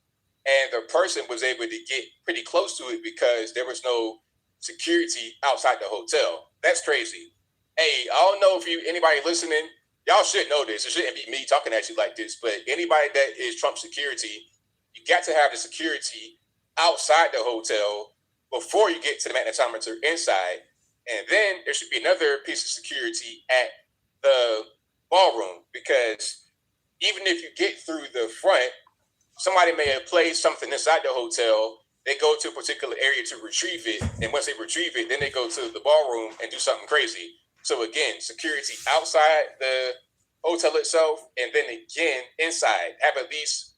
[SPEAKER 5] and the person was able to get pretty close to it because there was no security outside the hotel. That's crazy. Hey, I don't know if anybody listening, y'all should know this. It shouldn't be me talking at you like this, but anybody that is Trump security, you got to have the security outside the hotel before you get to the magnetometer inside. And then there should be another piece of security at the ballroom, because even if you get through the front, somebody may have placed something inside the hotel. They go to a particular area to retrieve it. And once they retrieve it, then they go to the ballroom and do something crazy. So again, security outside the hotel itself, and then again inside. Have at least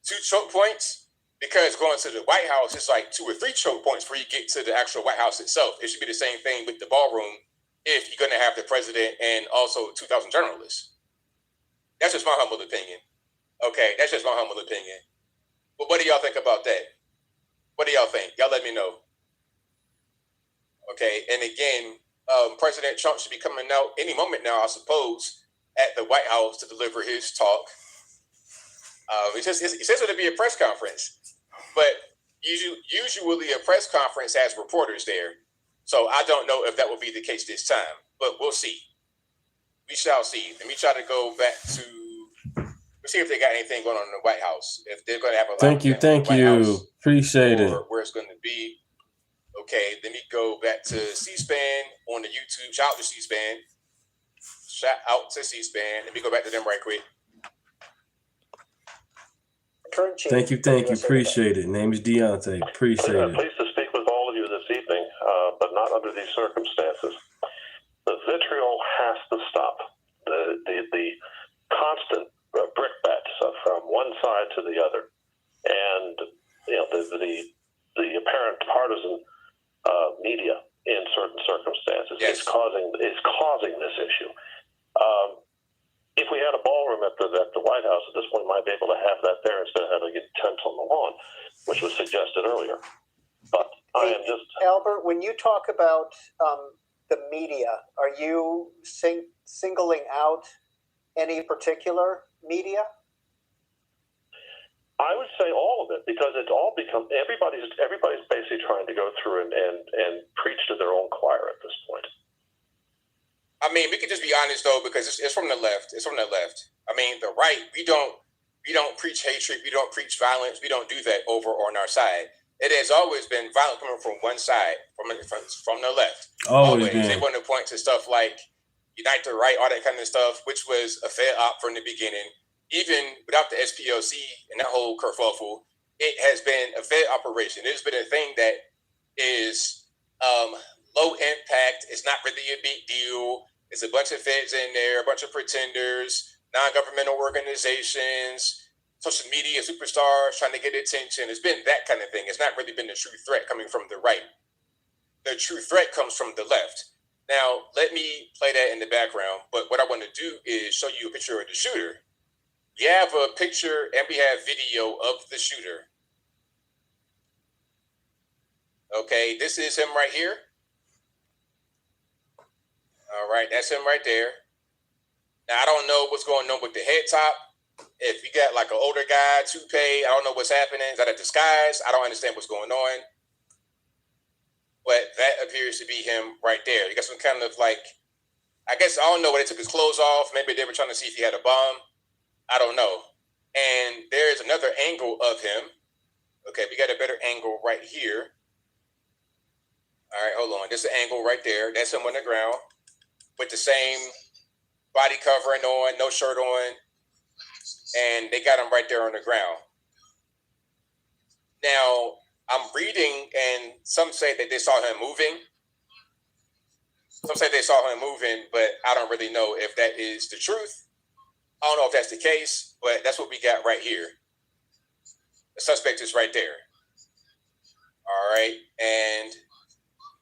[SPEAKER 5] 2 choke points, because going to the White House, it's like 2 or 3 choke points before you get to the actual White House itself. It should be the same thing with the ballroom if you're going to have the president and also 2,000 journalists. That's just my humble opinion. Okay, that's just my humble opinion. But what do y'all think about that? What do y'all think? Y'all let me know. Okay, and again, President Trump should be coming out any moment now, I suppose, at the White House to deliver his talk. He says it'll be a press conference, but usually a press conference has reporters there. So I don't know if that will be the case this time, but we'll see. We shall see. Let me try to go back to, let's see if they got anything going on in the White House. If they're going to have a
[SPEAKER 1] Thank you. Appreciate it.
[SPEAKER 5] Or where it's going to be. Okay, let me go back to C-SPAN on the YouTube. Shout out to C-SPAN. Let me go back to them right quick.
[SPEAKER 1] Thank you. Appreciate it. Name is Deontay. Appreciate it.
[SPEAKER 14] Pleased to speak with all of you this evening, but not under these circumstances. The vitriol has to stop. The constant brickbats from one side to the other, and the apparent partisan media in certain circumstances is causing this issue. If we had a ballroom at the White House at this point, we might be able to have that there instead of having it tents on the lawn, which was suggested earlier. But I am just
[SPEAKER 4] Albert. When you talk about the media, are you singling out any particular media?
[SPEAKER 14] I would say all of it, because it's all become everybody's basically trying to go through and preach to their own choir at this point.
[SPEAKER 5] I mean, we could just be honest though, because it's from the left. It's from the left. I mean, the right, we don't preach hatred. We don't preach violence. We don't do that over on our side. It has always been violence coming from one side, from the left. Always. They want to point to stuff like Unite the Right, all that kind of stuff, which was a Fed op from the beginning. Even without the SPLC and that whole kerfuffle, it has been a Fed operation. It has been a thing that is low impact. It's not really a big deal. It's a bunch of feds in there, a bunch of pretenders, non-governmental organizations, social media superstars trying to get attention. It's been that kind of thing. It's not really been the true threat coming from the right. The true threat comes from the left. Now, let me play that in the background. But what I want to do is show you a picture of the shooter. We have a picture and we have video of the shooter. Okay, this is him right here. All right, that's him right there. Now, I don't know what's going on with the head top. If you got like an older guy, toupee, I don't know what's happening. Is that a disguise? I don't understand what's going on. But that appears to be him right there. You got some kind of like, I guess, I don't know where they took his clothes off. Maybe they were trying to see if he had a bomb. I don't know. And there's another angle of him. Okay, we got a better angle right here. All right, hold on. There's an angle right there. That's him on the ground with the same body covering on, no shirt on, and they got him right there on the ground. Now, I'm reading, and some say that they saw him moving. Some say they saw him moving, but I don't really know if that is the truth. I don't know if that's the case, but that's what we got right here. The suspect is right there. All right, and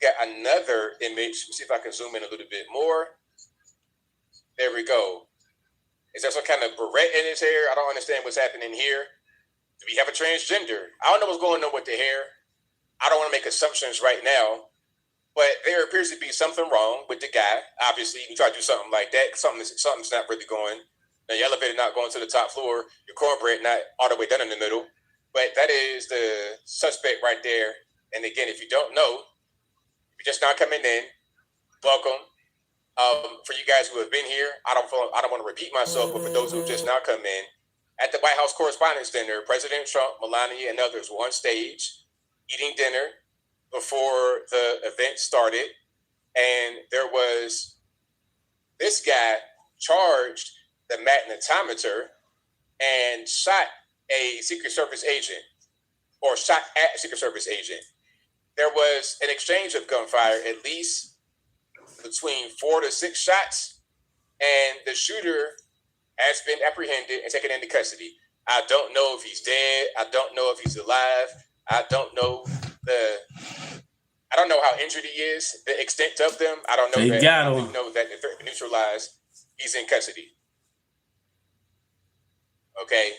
[SPEAKER 5] got another image. Let's see if I can zoom in a little bit more. There we go. Is there some kind of barrette in his hair? I don't understand what's happening here. Do we have a transgender? I don't know what's going on with the hair. I don't want to make assumptions right now, but there appears to be something wrong with the guy. Obviously, you try to do something like that. Something's not really going. Now, your elevator not going to the top floor. Your cornbread not all the way down in the middle. But that is the suspect right there. And again, if you don't know, if you're just not coming in, welcome. For you guys who have been here, I don't want to repeat myself, but for those who have just now come in, at the White House Correspondents' Dinner, President Trump, Melania, and others were on stage eating dinner before the event started. And there was this guy charged the magnetometer and shot a Secret Service agent, or shot at a Secret Service agent. There was an exchange of gunfire, at least between 4 to 6 shots, and the shooter has been apprehended and taken into custody. I don't know if he's dead. I don't know if he's alive. I don't know how injured he is, the extent of them. I don't know
[SPEAKER 1] they
[SPEAKER 5] that.
[SPEAKER 1] Got
[SPEAKER 5] I
[SPEAKER 1] him.
[SPEAKER 5] only know that the threat neutralized. He's in custody. Okay.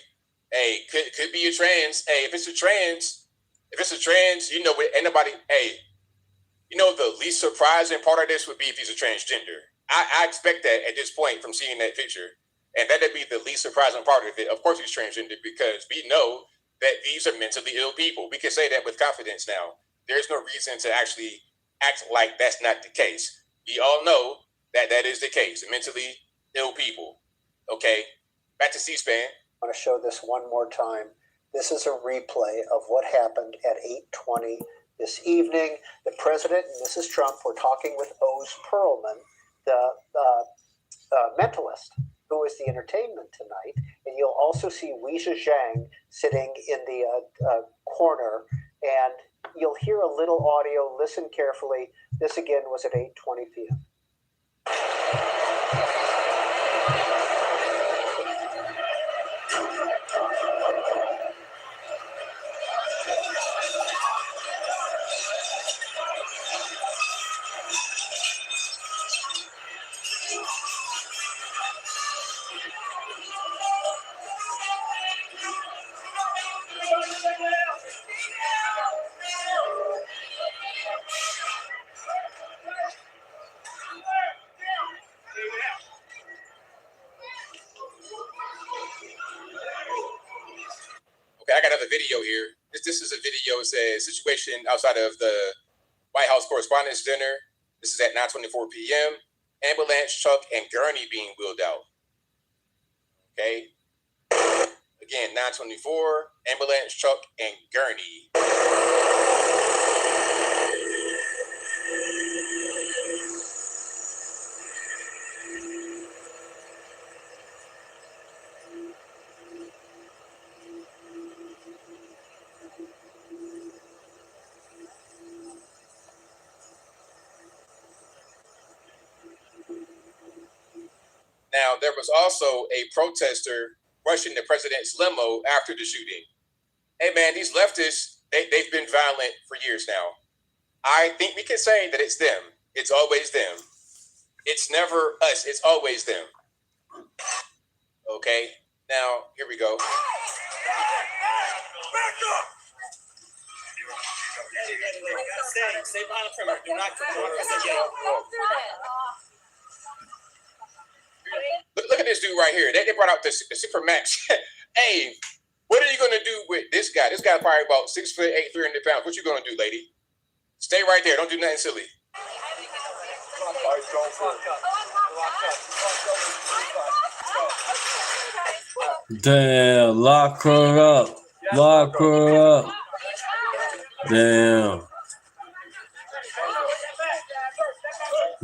[SPEAKER 5] Hey, could be a trans. Hey, if it's a trans, you know, with anybody. Hey, you know, the least surprising part of this would be if he's a transgender. I expect that at this point from seeing that picture, and that'd be the least surprising part of it. Of course, he's transgender because we know that these are mentally ill people. We can say that with confidence now. There's no reason to actually act like that's not the case. We all know that that is the case. Mentally ill people. Okay, back to C-SPAN.
[SPEAKER 4] I want to show this one more time. This is a replay of what happened at 8:20 this evening. The president and Mrs. Trump were talking with Oz Perlman, the mentalist, who is the entertainment tonight. And you'll also see Weijia Zhang sitting in the corner. And you'll hear a little audio. Listen carefully. This again was at 8:20 p.m.
[SPEAKER 5] I got another video here. This is a video. It says situation outside of the White House Correspondents' Dinner. This is at 9:24 p.m. Ambulance, truck, and gurney being wheeled out. Okay. Again, 9:24. Ambulance, truck, and gurney. Now, there was also a protester rushing the president's limo after the shooting. Hey, man, these leftists, they've been violent for years now. I think we can say that it's them. It's always them. It's never us. It's always them. Okay, now, here we go. Stay behind the perimeter. Do not come over. Look at this dude right here. They brought out the Supermax. Hey, what are you going to do with this guy? This guy probably about 6'8", 300 pounds. What you going to do, lady? Stay right there. Don't do nothing silly.
[SPEAKER 1] Damn, lock her up. Lock her up. Damn.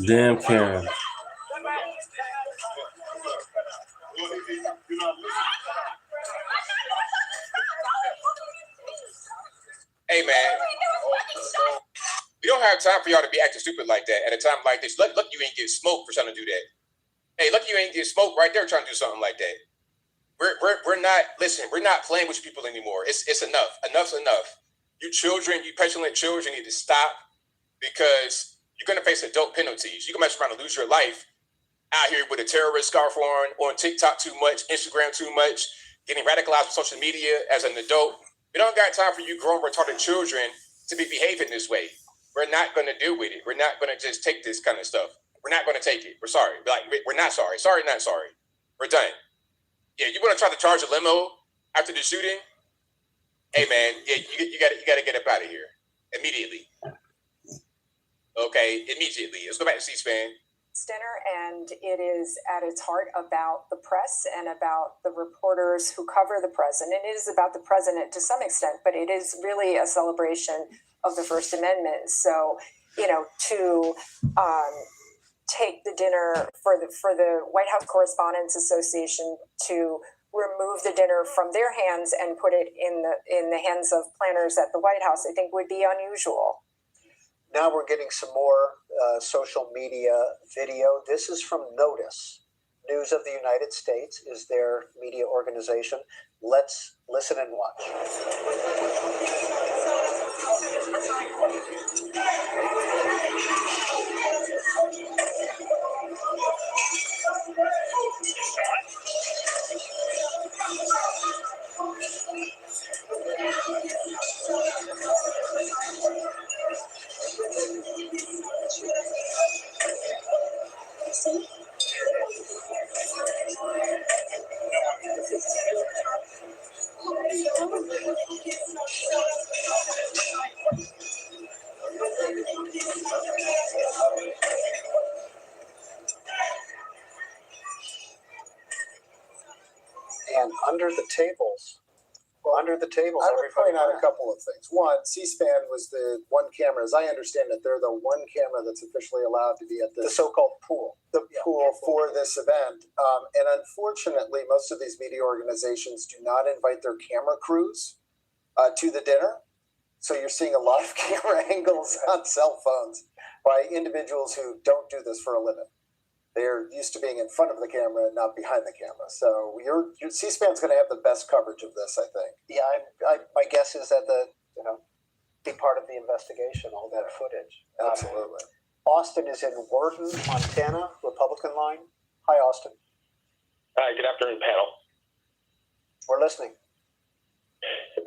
[SPEAKER 1] Damn, Karen.
[SPEAKER 5] don't have time for y'all to be acting stupid like that at a time like this. Lucky you ain't get smoked for trying to do that. Hey, lucky you ain't get smoked right there trying to do something like that. We're not playing with you people anymore. It's enough. Enough's enough. You children, you petulant children need to stop, because you're going to face adult penalties. You're going to mess around and lose your life out here with a terrorist scarf on TikTok too much, Instagram too much, getting radicalized on social media as an adult. We don't got time for you grown, retarded children to be behaving this way. We're not going to deal with it. We're not going to just take this kind of stuff. We're not going to take it. We're sorry. We're not sorry. Sorry, not sorry. We're done. Yeah, you want to try to charge a limo after the shooting? Hey, man, yeah, you got to get up out of here immediately. Okay, immediately. Let's go back to C-SPAN.
[SPEAKER 12] Dinner, and it is at its heart about the press and about the reporters who cover the president. It is about the president to some extent, but it is really a celebration of the First Amendment. So, to take the dinner for the White House Correspondents Association to remove the dinner from their hands and put it in the hands of planners at the White House, I think would be unusual.
[SPEAKER 4] Now we're getting some more social media video. This is from Notice. News of the United States is their media organization. Let's listen and watch. And under the tables, I would point out a couple of things. One, C-SPAN was the one camera, as I understand it, they're the one camera that's officially allowed to be at the so-called pool. The pool for this event. And unfortunately, most of these media organizations do not invite their camera crews to the dinner. So you're seeing a lot of camera angles on cell phones by individuals who don't do this for a living. They're used to being in front of the camera and not behind the camera. So your C-SPAN's going to have the best coverage of this, I think. Yeah, my guess is that be part of the investigation, all that footage. Absolutely. Austin is in Wharton, Montana, Republican line. Hi, Austin.
[SPEAKER 15] Hi, good afternoon, panel.
[SPEAKER 4] We're listening.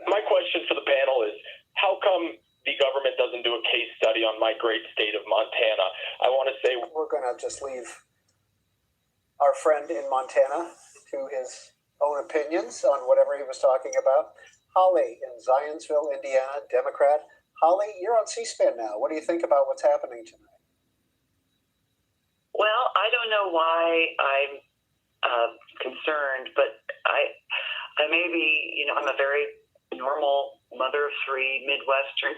[SPEAKER 15] My question for the panel is, how come the government doesn't do a case study on my great state of Montana? I want to say
[SPEAKER 4] we're going to just leave our friend in Montana to his own opinions on whatever he was talking about. Holly in Zionsville, Indiana, Democrat. Holly, you're on C-SPAN now. What do you think about what's happening tonight?
[SPEAKER 16] Well, I don't know why I'm concerned, but I maybe, I'm a very normal mother of three Midwestern.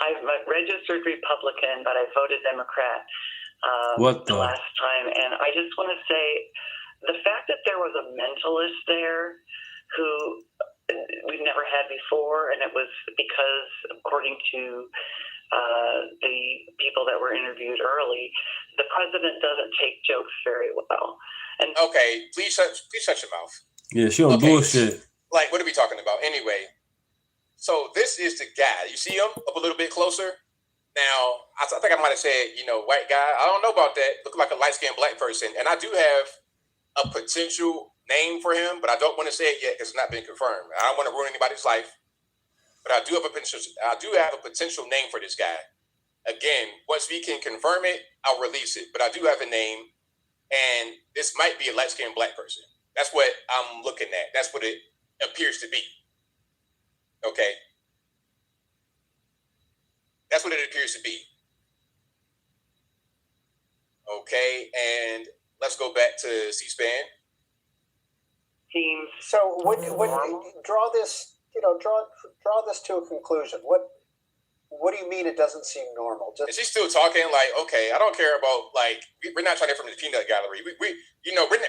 [SPEAKER 16] I'm a registered Republican, but I voted Democrat the last time. And I just want to say the fact that there was a mentalist there who we've never had before, and it was because, according to the people that were interviewed early, the president doesn't take jokes very well. And
[SPEAKER 5] okay, please shut your mouth.
[SPEAKER 1] Yeah, she on bullshit.
[SPEAKER 5] Like, what are we talking about? Anyway, so this is the guy. You see him up a little bit closer? Now, I think I might have said, white guy. I don't know about that. Look like a light-skinned black person. And I do have a potential name for him, but I don't want to say it yet because it's not been confirmed. I don't want to ruin anybody's life. But I do have a potential name for this guy. Again, once we can confirm it, I'll release it. But I do have a name, and this might be a light-skinned black person. That's what I'm looking at. That's what it appears to be. Okay? That's what it appears to be. Okay, and let's go back to C-SPAN.
[SPEAKER 4] So, what draw this? Draw this to a conclusion. What do you mean it doesn't seem normal?
[SPEAKER 5] Is he still talking? Like, okay, I don't care about we're not trying to hear from the peanut gallery. We're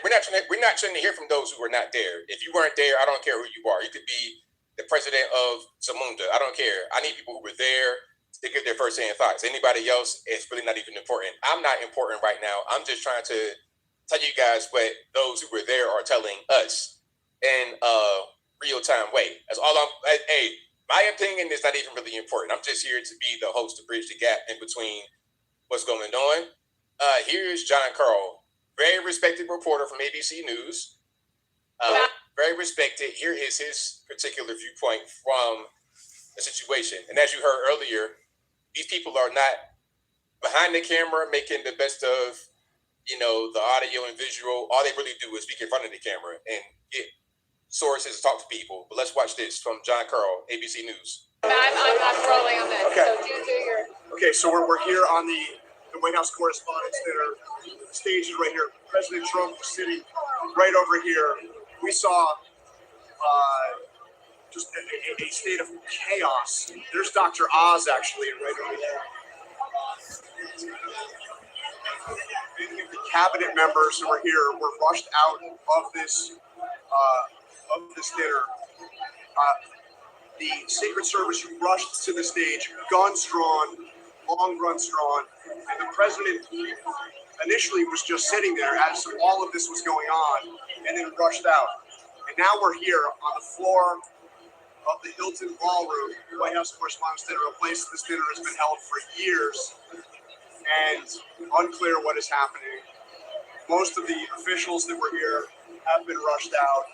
[SPEAKER 5] not trying to hear from those who were not there. If you weren't there, I don't care who you are. You could be the president of Zamunda. I don't care. I need people who were there to give their first-hand thoughts. Anybody else, it's really not even important. I'm not important right now. I'm just trying to tell you guys what those who were there are telling us in a real-time way. That's all hey, my opinion is not even really important. I'm just here to be the host to bridge the gap in between what's going on. Here's John Carl, very respected reporter from ABC News. Very respected. Here is his particular viewpoint from the situation. And as you heard earlier, these people are not behind the camera making the best of, the audio and visual. All they really do is speak in front of the camera and get sources to talk to people. But let's watch this from John Carl, ABC News.
[SPEAKER 17] I'm rolling on this.
[SPEAKER 18] Okay.
[SPEAKER 17] So do your.
[SPEAKER 18] Okay, so we're here on the White House Correspondents' Dinner. The stage is right here. President Trump was sitting right over here. We saw just a state of chaos. There's Dr. Oz actually right over there. The cabinet members who were here were rushed out of this dinner. The Secret Service rushed to the stage, guns drawn, long guns drawn, and the president initially was just sitting there as all of this was going on, and then rushed out. And now we're here on the floor of the Hilton Ballroom, the White House Correspondents' Dinner, a place this dinner has been held for years, and unclear what is happening. Most of the officials that were here have been rushed out,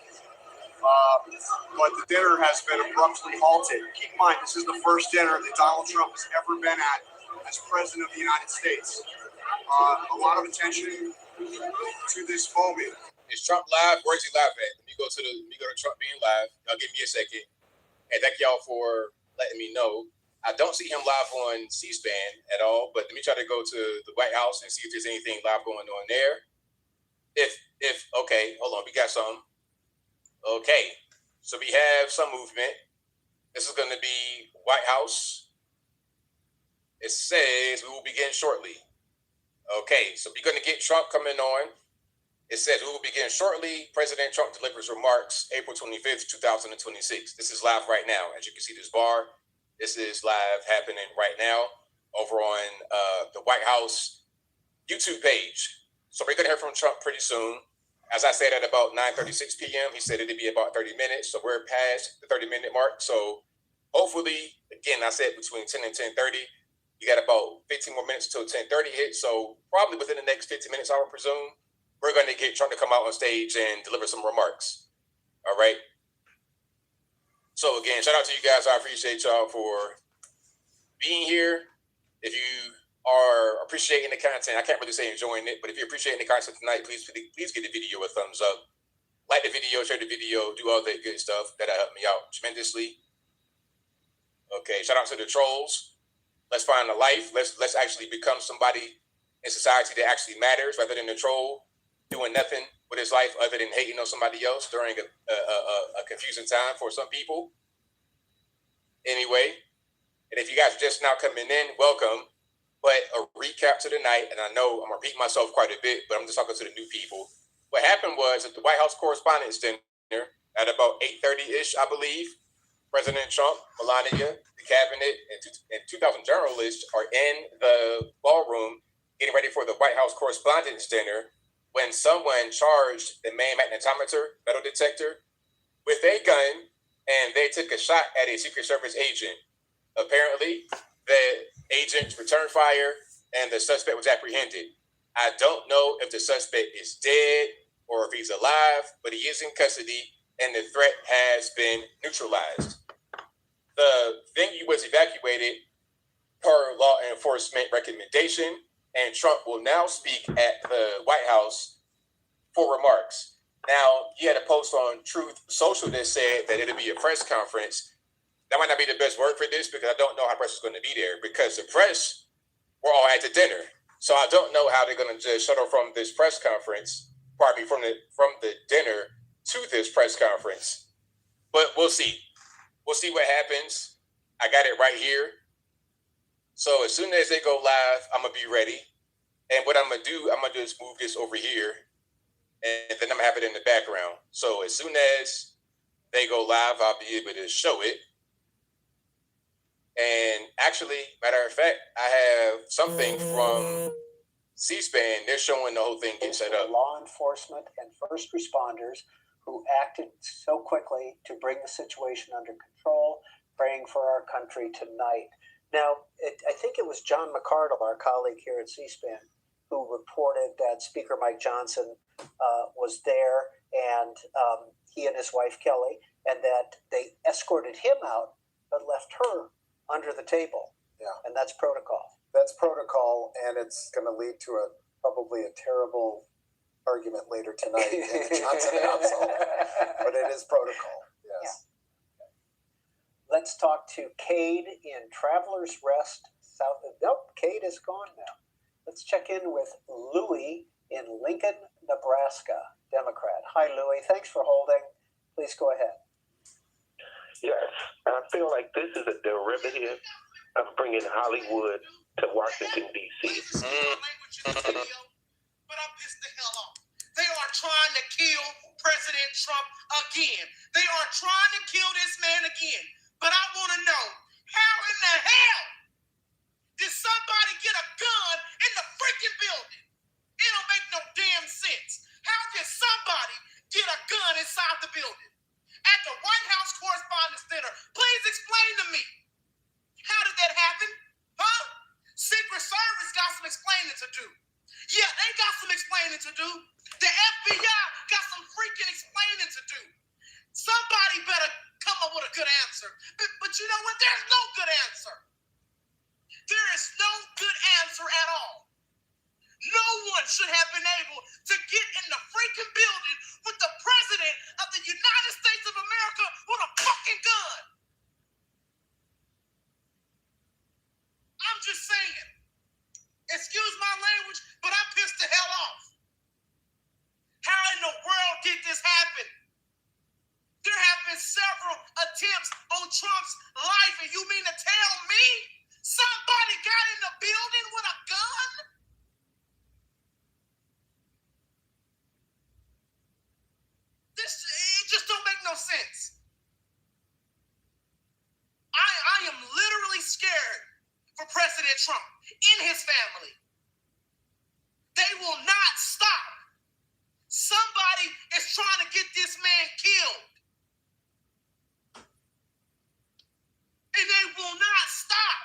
[SPEAKER 18] but the dinner has been abruptly halted. Keep in mind, this is the first dinner that Donald Trump has ever been at as President of the United States. A lot of attention to this moment.
[SPEAKER 5] Is Trump live? Where's he live at? Let me go to Trump being live. Y'all give me a second. And thank y'all for letting me know. I don't see him live on C-SPAN at all, but let me try to go to the White House and see if there's anything live going on there. Okay, hold on, we got some. Okay, so we have some movement. This is going to be White House. It says we will begin shortly. Okay, so we're going to get Trump coming on. It says we will begin shortly. President Trump delivers remarks April 25th, 2026. This is live right now. As you can see this bar, this is live happening right now over on the White House YouTube page. So we're going to hear from Trump pretty soon. As I said, at about 9:36 p.m., he said it'd be about 30 minutes. So we're past the 30-minute mark. So hopefully, again, I said between 10 and 10:30. You got about 15 more minutes until 10:30 hits. So probably within the next 15 minutes, I would presume, we're going to get Trump to come out on stage and deliver some remarks. All right. So again, shout out to you guys. I appreciate y'all for being here. If you are appreciating the content, I can't really say enjoying it, but if you're appreciating the content tonight, please give the video a thumbs up. Like the video, share the video, do all that good stuff. That'll help me out tremendously. Okay, shout out to the trolls. Let's find a life. Let's actually become somebody in society that actually matters, rather than the troll doing nothing with his life other than hating on somebody else during a confusing time for some people. Anyway, and if you guys are just now coming in, welcome. But a recap to the night, and I know I'm repeating myself quite a bit, but I'm just talking to the new people. What happened was at the White House Correspondents' Dinner at about 8:30-ish, I believe, President Trump, Melania, the cabinet, and 2,000 journalists are in the ballroom getting ready for the White House Correspondents' Dinner when someone charged the main magnetometer, metal detector, with a gun, and they took a shot at a Secret Service agent. Apparently, the agent returned fire, and the suspect was apprehended. I don't know if the suspect is dead or if he's alive, but he is in custody, and the threat has been neutralized. The venue was evacuated per law enforcement recommendation, and Trump will now speak at the White House for remarks. Now, he had a post on Truth Social that said that it'll be a press conference. That might not be the best word for this because I don't know how press is going to be there because the press were all at the dinner. So I don't know how they're going to just shuttle from this press conference, probably from the dinner to this press conference. But we'll see. We'll see what happens. I got it right here. So as soon as they go live, I'm going to be ready. And what I'm going to do, I'm going to just move this over here. And then I'm going to have it in the background. So as soon as they go live, I'll be able to show it. And Actually, matter of fact, I have something from C-SPAN. They're showing the whole thing get set up.
[SPEAKER 4] Law enforcement and first responders who acted so quickly to bring the situation under control, praying for our country tonight. Now, I think it was John McCardle, our colleague here at C-SPAN, who reported that Speaker Mike Johnson was there, and he and his wife Kelly, and that they escorted him out but left her under the table.
[SPEAKER 11] Yeah.
[SPEAKER 4] And that's protocol.
[SPEAKER 11] That's protocol, and it's going to lead to probably a terrible argument later tonight in the Johnson household. But it is protocol, yes.
[SPEAKER 4] Yeah. Let's talk to Cade in Travelers Rest, south of... Nope, Cade is gone now. Let's check in with Louie in Lincoln, Nebraska, Democrat. Hi, Louie. Thanks for holding. Please go ahead.
[SPEAKER 14] Yes, I feel like this is a derivative of bringing Hollywood to Washington, D.C.
[SPEAKER 19] But I'm pissed the hell off. They are trying to kill President Trump again. They are trying to kill this man again. But I want to know, how in the hell did somebody get a gun in the freaking building? It don't make no damn sense. How did somebody get a gun inside the building? At the White House Correspondents' Dinner, please explain to me. How did that happen? Huh? Secret Service got some explaining to do. Yeah, they got some explaining to do. The FBI got some freaking explaining to do. Somebody better come up with a good answer. But you know what? There's no good answer. There is no good answer at all. No one should have been able to get in the freaking building with the president of the United States of America with a fucking gun. I'm just saying. Excuse my language, but I'm pissed the hell off. How in the world did this happen? There have been several attempts on Trump's life, and you mean to tell me somebody got in the building with a gun? It just don't make no sense. I am literally scared for President Trump and his family. They will not stop. Somebody is trying to get this man killed. And they will not stop.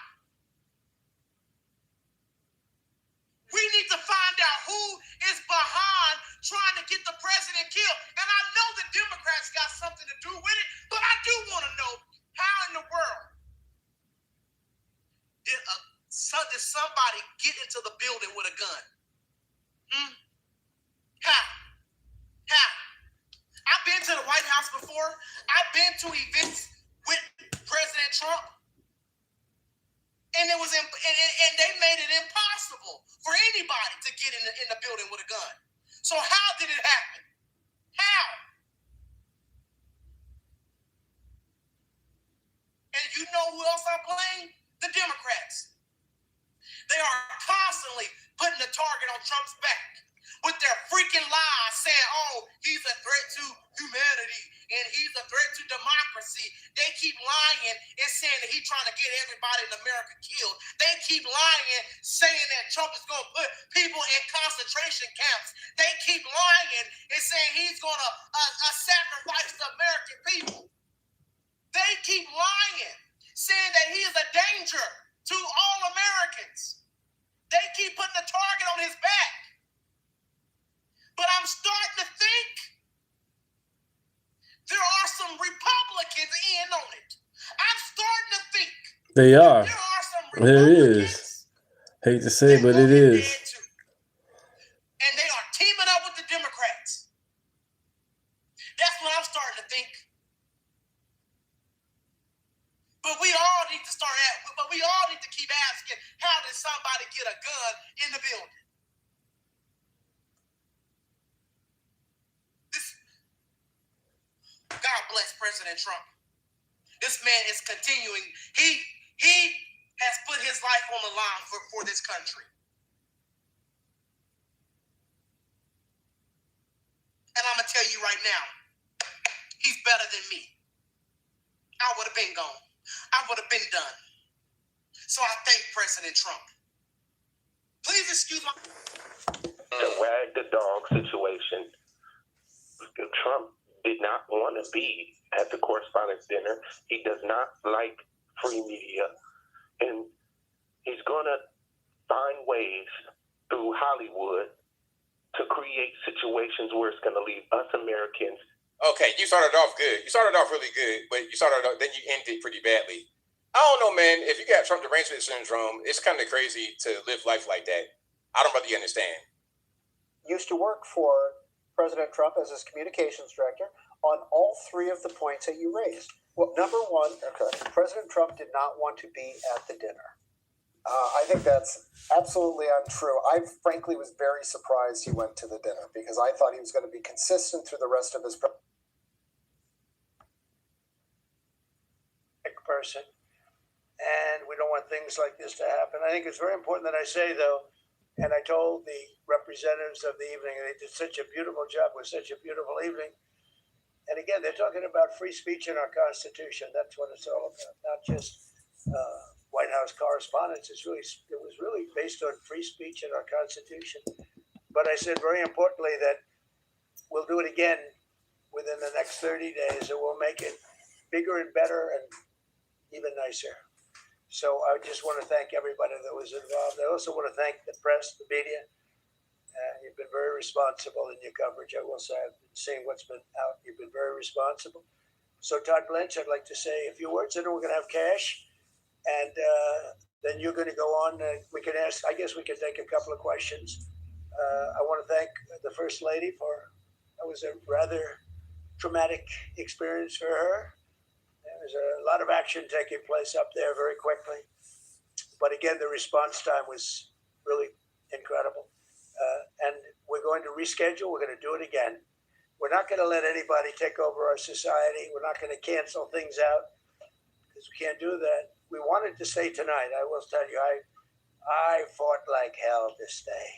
[SPEAKER 19] We need to find out who is behind trying to get the president killed. And I know the Democrats got something to do with it, but I do want to know, how in the world did somebody get into the building with a gun? How? I've been to the White House before. I've been to events with President Trump. And and they made it impossible for anybody to get in the building with a gun. So how did it happen? How? And you know who else I blame? The Democrats. They are constantly putting the target on Trump's back with their freaking lies saying, oh, he's a threat to humanity and he's a threat to democracy. They keep lying and saying that he's trying to get everybody in America killed. They keep lying, saying that Trump is going to put people in concentration camps. They keep lying and saying he's going to sacrifice the American people. They keep lying, saying that he is a danger to all Americans. They keep putting the target on his back. But I'm starting to think there are some Republicans in on it. I'm starting to think
[SPEAKER 1] They are.
[SPEAKER 19] there are some
[SPEAKER 1] It is. Hate to say it, but it is.
[SPEAKER 19] and they are teaming up with the Democrats. That's what I'm starting to think. But we all need to keep asking, how did somebody get a gun in the building? God bless President Trump. This man is continuing. He has put his life on the line for this country. And I'm going to tell you right now, he's better than me. I would have been gone. I would have been done. So I thank President Trump. Please excuse my...
[SPEAKER 14] The wag the dog situation. Trump did not want to be at the Correspondents' dinner. He does not like free media. And he's going to find ways through Hollywood to create situations where it's going to leave us Americans.
[SPEAKER 5] Okay, you started off good. You started off really good, but then you ended pretty badly. I don't know, man. If you got Trump derangement syndrome, it's kind of crazy to live life like that. I don't really understand.
[SPEAKER 4] Used to work for President Trump as his communications director on all three of the points that you raised. Well, number one, President Trump did not want to be at the dinner. I think that's absolutely untrue. I frankly was very surprised he went to the dinner because I thought he was going to be consistent through the rest of his
[SPEAKER 9] person, and we don't want things like this to happen. I think it's very important that I say, though, and I told the representatives of the evening, they did such a beautiful job with such a beautiful evening. And again, they're talking about free speech in our Constitution. That's what it's all about, not just White House correspondence. It was really based on free speech in our Constitution. But I said very importantly that we'll do it again within the next 30 days, and we'll make it bigger and better and even nicer. So I just want to thank everybody that was involved. I also want to thank the press, the media. You've been very responsible in your coverage. I will say, I've been seeing what's been out. You've been very responsible. So Todd Blanche, I'd like to say a few words, and then we're going to have cash. And then you're going to go on. We can ask, I guess we can take a couple of questions. I want to thank the First Lady that was a rather traumatic experience for her. There's a lot of action taking place up there very quickly. But again, the response time was really incredible. And we're going to reschedule. We're going to do it again. We're not going to let anybody take over our society. We're not going to cancel things out because we can't do that. We wanted to stay tonight. I will tell you, I fought like hell to stay.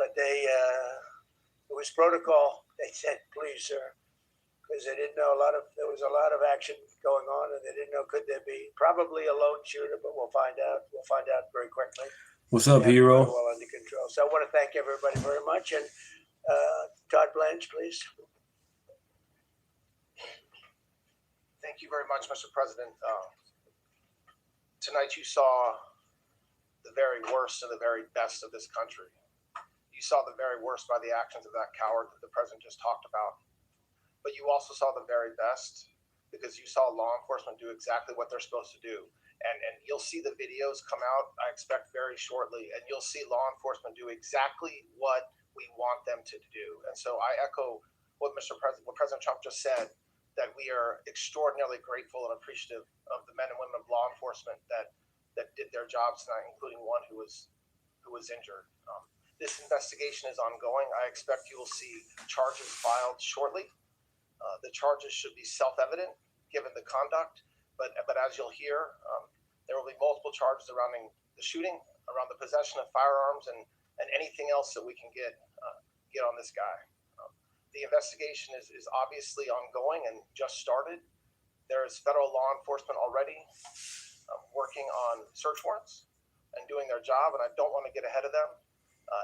[SPEAKER 9] But it was protocol. They said, please, sir, because they didn't know there was a lot of action going on, and they didn't know could there be probably a lone shooter, but we'll find out. We'll find out very quickly.
[SPEAKER 1] What's up, hero?
[SPEAKER 9] Well under control. So I want to thank everybody very much. And Todd Blanche, please.
[SPEAKER 20] Thank you very much, Mr. President. Tonight you saw the very worst of the very best of this country. You saw the very worst by the actions of that coward that the president just talked about. But you also saw the very best because you saw law enforcement do exactly what they're supposed to do. And you'll see the videos come out, I expect, very shortly, and you'll see law enforcement do exactly what we want them to do. And so I echo what President Trump just said, that we are extraordinarily grateful and appreciative of the men and women of law enforcement that did their jobs tonight, including one who was injured. This investigation is ongoing. I expect you will see charges filed shortly. The charges should be self-evident given the conduct, but as you'll hear, there will be multiple charges surrounding the shooting, around the possession of firearms, and anything else that we can get on this guy. The investigation is obviously ongoing and just started. There is federal law enforcement already working on search warrants and doing their job, and I don't want to get ahead of them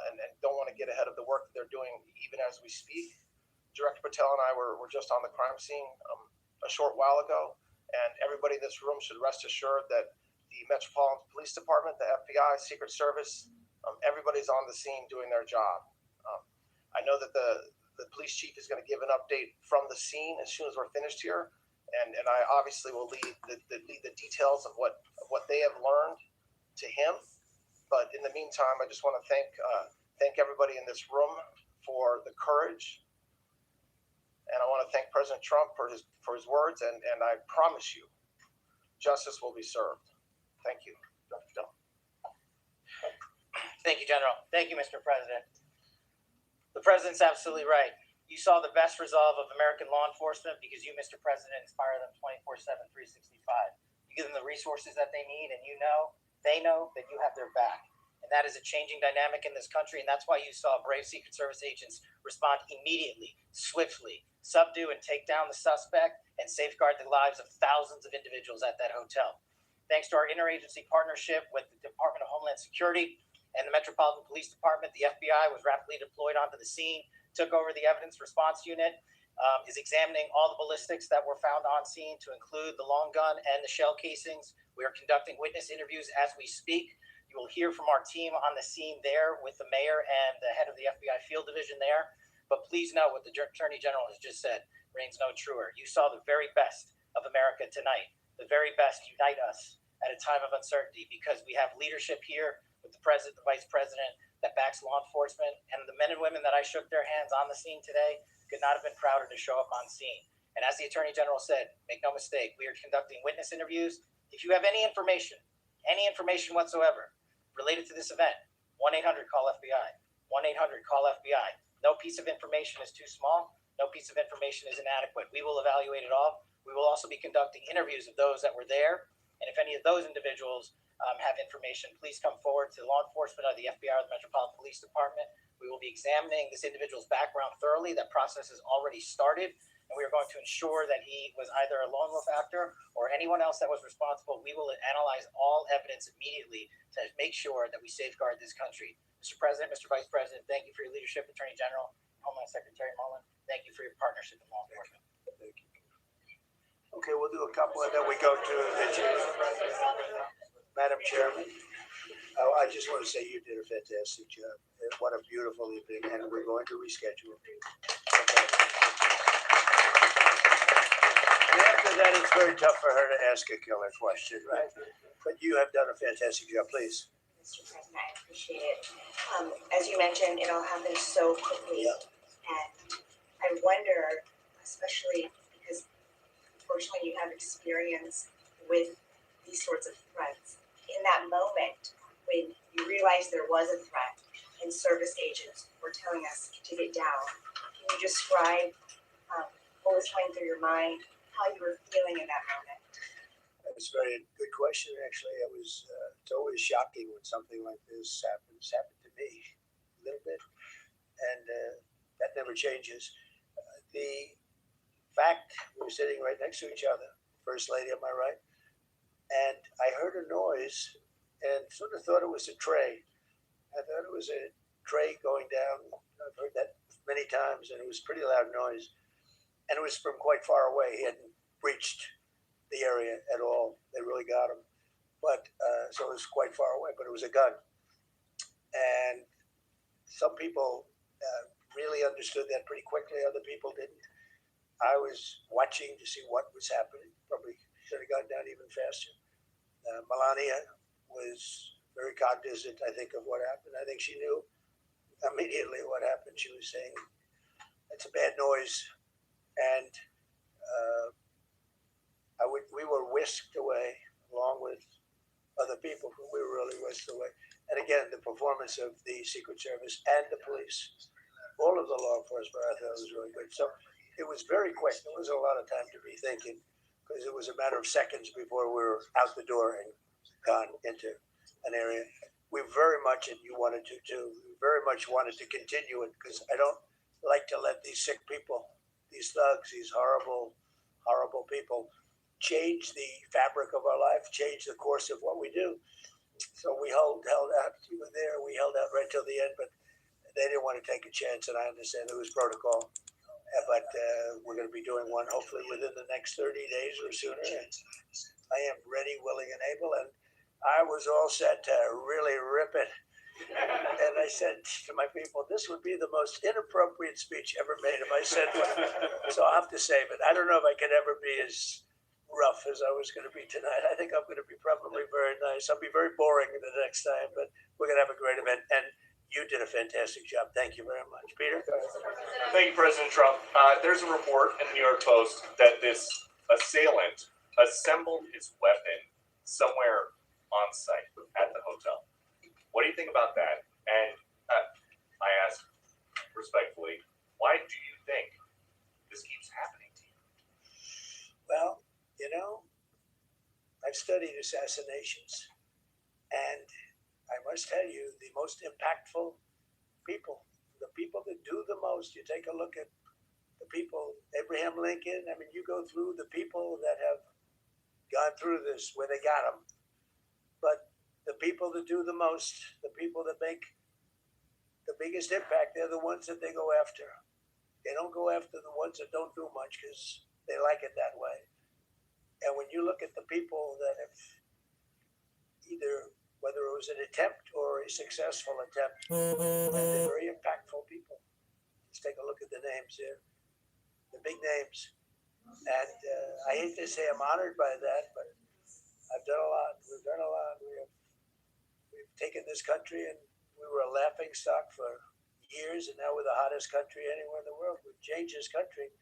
[SPEAKER 20] and don't want to get ahead of the work that they're doing even as we speak. Director Patel and I were just on the crime scene a short while ago, and everybody in this room should rest assured that the Metropolitan Police Department, the FBI, Secret Service, everybody's on the scene doing their job. I know that the police chief is going to give an update from the scene as soon as we're finished here, and I obviously will lead the details of what they have learned to him. But in the meantime, I just want to thank everybody in this room for the courage, and I want to thank President Trump for his words, and I promise you, justice will be served. Thank you, Dr. Patel.
[SPEAKER 21] Thank you, General. Thank you, Mr. President. The President's absolutely right. You saw the best resolve of American law enforcement because you, Mr. President, inspire them 24/7, 365. You give them the resources that they need, and they know that you have their back. And that is a changing dynamic in this country, and that's why you saw brave Secret Service agents respond immediately, swiftly, subdue and take down the suspect, and safeguard the lives of thousands of individuals at that hotel. Thanks to our interagency partnership with the Department of Homeland Security and the Metropolitan Police Department, the FBI was rapidly deployed onto the scene, took over the evidence response unit, is examining all the ballistics that were found on scene to include the long gun and the shell casings. We are conducting witness interviews as we speak. You will hear from our team on the scene there with the mayor and the head of the FBI field division there. But please know what the Attorney General has just said reigns no truer. You saw the very best of America tonight. The very best unite us at a time of uncertainty, because we have leadership here with the president, the vice president, that backs law enforcement, and the men and women that I shook their hands on the scene today could not have been prouder to show up on scene. And as the Attorney General said, make no mistake, we are conducting witness interviews. If you have any information whatsoever related to this event, 1-800-CALL-FBI, 1-800-CALL-FBI. No piece of information is too small. No piece of information is inadequate. We will evaluate it all. We will also be conducting interviews of those that were there. And if any of those individuals have information, please come forward to law enforcement or the FBI or the Metropolitan Police Department. We will be examining this individual's background thoroughly. That process has already started, and we are going to ensure that he was either a lone wolf actor or anyone else that was responsible. We will analyze all evidence immediately to make sure that we safeguard this country. Mr. President, Mr. Vice President, thank you for your leadership. Attorney General, Homeland Secretary Mullen, thank you for your partnership in law enforcement.
[SPEAKER 6] Thank you. Okay, we'll do a couple and then we go to the chair. Madam Chairman, I just want to say you did a fantastic job. What a beautiful evening, and we're going to reschedule. And after that, it's very tough for her to ask a killer question, right? But you have done a fantastic job. Please.
[SPEAKER 13] Mr. President, I appreciate it. As you mentioned, it all happened so quickly. And I wonder, especially because unfortunately you have experience with these sorts of threats, in that moment when you realized there was a threat and service agents were telling us to get down, can you describe what was going through your mind, how you were feeling in that moment?
[SPEAKER 6] That's a very good question, actually. It's always shocking when something like this happens. It's happened to me a little bit, and that never changes. The fact we were sitting right next to each other, First Lady on my right, and I heard a noise and sort of thought it was a tray. I thought it was a tray going down. I've heard that many times, and it was a pretty loud noise. And it was from quite far away. He hadn't reached the area at all. They really got him. But so it was quite far away, but it was a gun. And some people really understood that pretty quickly. Other people didn't. I was watching to see what was happening. Probably should have gone down even faster. Melania was very cognizant, I think, of what happened. I think she knew immediately what happened. She was saying, it's a bad noise. And we were whisked away along with other people who we were really whisked away. And again, the performance of the Secret Service and the police, all of the law enforcement, I thought was really good. So it was very quick. There wasn't a lot of time to be thinking, because it was a matter of seconds before we were out the door and gone into an area. We very much, and you wanted to too, we very much wanted to continue it, because I don't like to let these sick people, these thugs, these horrible, horrible people change the fabric of our life, change the course of what we do. So we held out. You were there. We held out right till the end, but they didn't want to take a chance, and I understand it was protocol. But we're going to be doing one hopefully within the next 30 days or sooner. And I am ready, willing, and able. And I was all set to really rip it. And I said to my people, this would be the most inappropriate speech ever made if I said one. So I'll have to save it. I don't know if I can ever be as rough as I was going to be tonight. I think I'm going to be probably very nice. I'll be very boring the next time, but we're going to have a great event. And you did a fantastic job. Thank you very much. Peter?
[SPEAKER 22] Thank you, President Trump. There's a report in the New York Post that this assailant assembled his weapon somewhere on site at the hotel. What do you think about that? And I ask respectfully, why do you think this keeps happening to you?
[SPEAKER 6] Well, you know, I've studied assassinations, and I must tell you, the most impactful people, the people that do the most, you take a look at the people, Abraham Lincoln, I mean, you go through the people that have gone through this, where they got them, people that do the most, the people that make the biggest impact, they're the ones that they go after. They don't go after the ones that don't do much because they like it that way. And when you look at the people that have either, whether it was an attempt or a successful attempt, they're very impactful people. Let's take a look at the names here, the big names. And I hate to say I'm honored by that, but I've done a lot. We've done a lot. We've taken this country, and we were a laughing stock for years, and now we're the hottest country anywhere in the world. We've changed this country,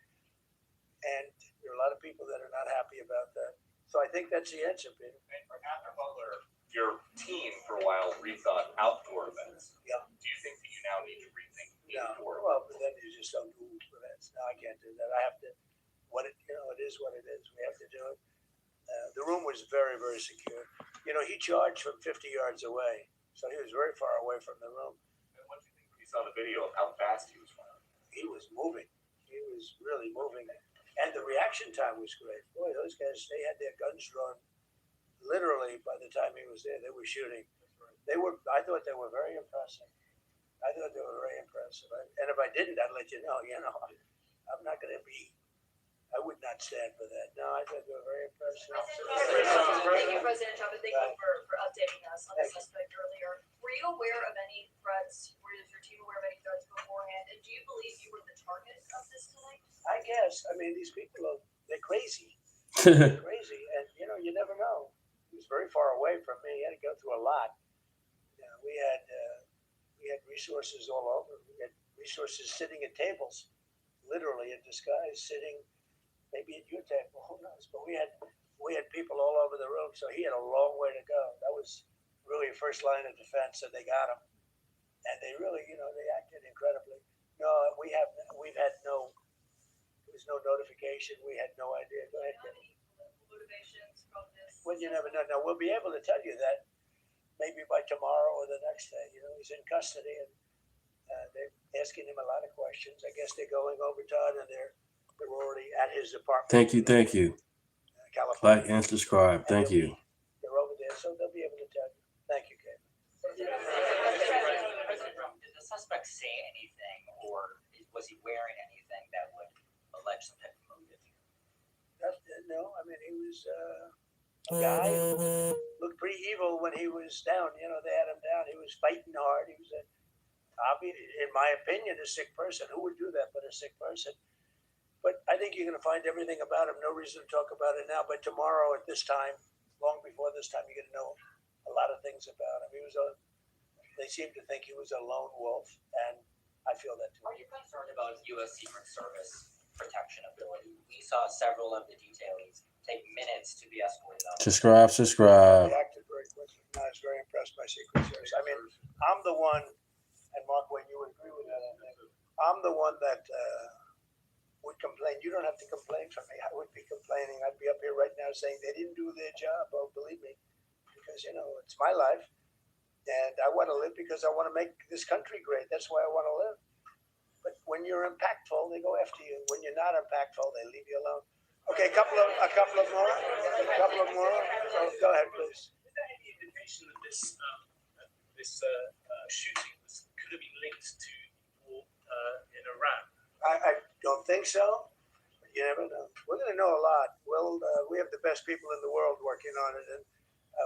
[SPEAKER 6] and there are a lot of people that are not happy about that. So I think that's the answer, Peter.
[SPEAKER 22] After Butler, your team for a while rethought outdoor events.
[SPEAKER 6] Yeah.
[SPEAKER 22] Do you think that you now need to rethink indoor?
[SPEAKER 6] Well, but then you just don't do events. No, I can't do that. I have to. It is what it is. We have to do it. The room was very, very secure. He charged from 50 yards away, so he was very far away from the room.
[SPEAKER 22] And what do you think when you saw the video of how fast he was running?
[SPEAKER 6] He was moving. He was really moving, and the reaction time was great. Boy, those guys, they had their guns drawn. Literally, by the time he was there, they were shooting. I thought they were very impressive. And if I didn't, I'd let you know. I'm not going to be. I would not stand for that. No, I thought they were very impressive.
[SPEAKER 17] Thank you, President Trump, and thank you for updating us on the suspect earlier. Were you aware of any threats? Was your team aware of any threats beforehand? And do you believe you were the target of this tonight?
[SPEAKER 6] I guess. I mean, these people they're crazy. They're crazy. And, you never know. He was very far away from me. He had to go through a lot. We had resources all over. We had resources sitting at tables, literally in disguise, sitting maybe at your table, who knows? But we had people all over the room, so he had a long way to go. That was really a first line of defense, and they got him. And they really, they acted incredibly. No, there was no notification. We had no idea. Go ahead, Kevin.
[SPEAKER 17] Motivations from this?
[SPEAKER 6] Well, you never know. Now, we'll be able to tell you that maybe by tomorrow or the next day. He's in custody, and they're asking him a lot of questions. I guess they're going over Todd, and they're already at his apartment.
[SPEAKER 1] Thank you.
[SPEAKER 6] California.
[SPEAKER 1] Like and subscribe. Thank you.
[SPEAKER 6] They're over there, so they'll be able to tell you. Thank you, Kevin.
[SPEAKER 7] President Trump, did the suspect say anything, or was he wearing anything that would allege some type of motive?
[SPEAKER 6] No, I mean, he was a guy who looked pretty evil when he was down. They had him down. He was fighting hard. He was, in my opinion, a sick person. Who would do that but a sick person? But I think you're going to find everything about him. No reason to talk about it now. But tomorrow at this time, long before this time, you're going to know a lot of things about him. They seem to think he was a lone wolf, and I feel that too.
[SPEAKER 7] Are you concerned about U.S. Secret Service protection ability? We saw several of the detainees take minutes to be escorted out.
[SPEAKER 1] Subscribe.
[SPEAKER 6] They acted very quickly. I was very impressed by Secret Service. I mean, I'm the one, and Mark, when you would agree with that, I think, I'm the one that would complain. You don't have to complain for me. I would be complaining. I'd be up here right now saying they didn't do their job. Oh, believe me, because it's my life, and I want to live because I want to make this country great. That's why I want to live. But when you're impactful, they go after you. When you're not impactful, they leave you alone. Okay, a couple of more. So go ahead, please.
[SPEAKER 8] Is there any indication that this shooting could have been linked to war in Iran?
[SPEAKER 6] I don't think so. But you never know. We're going to know a lot. We have the best people in the world working on it, and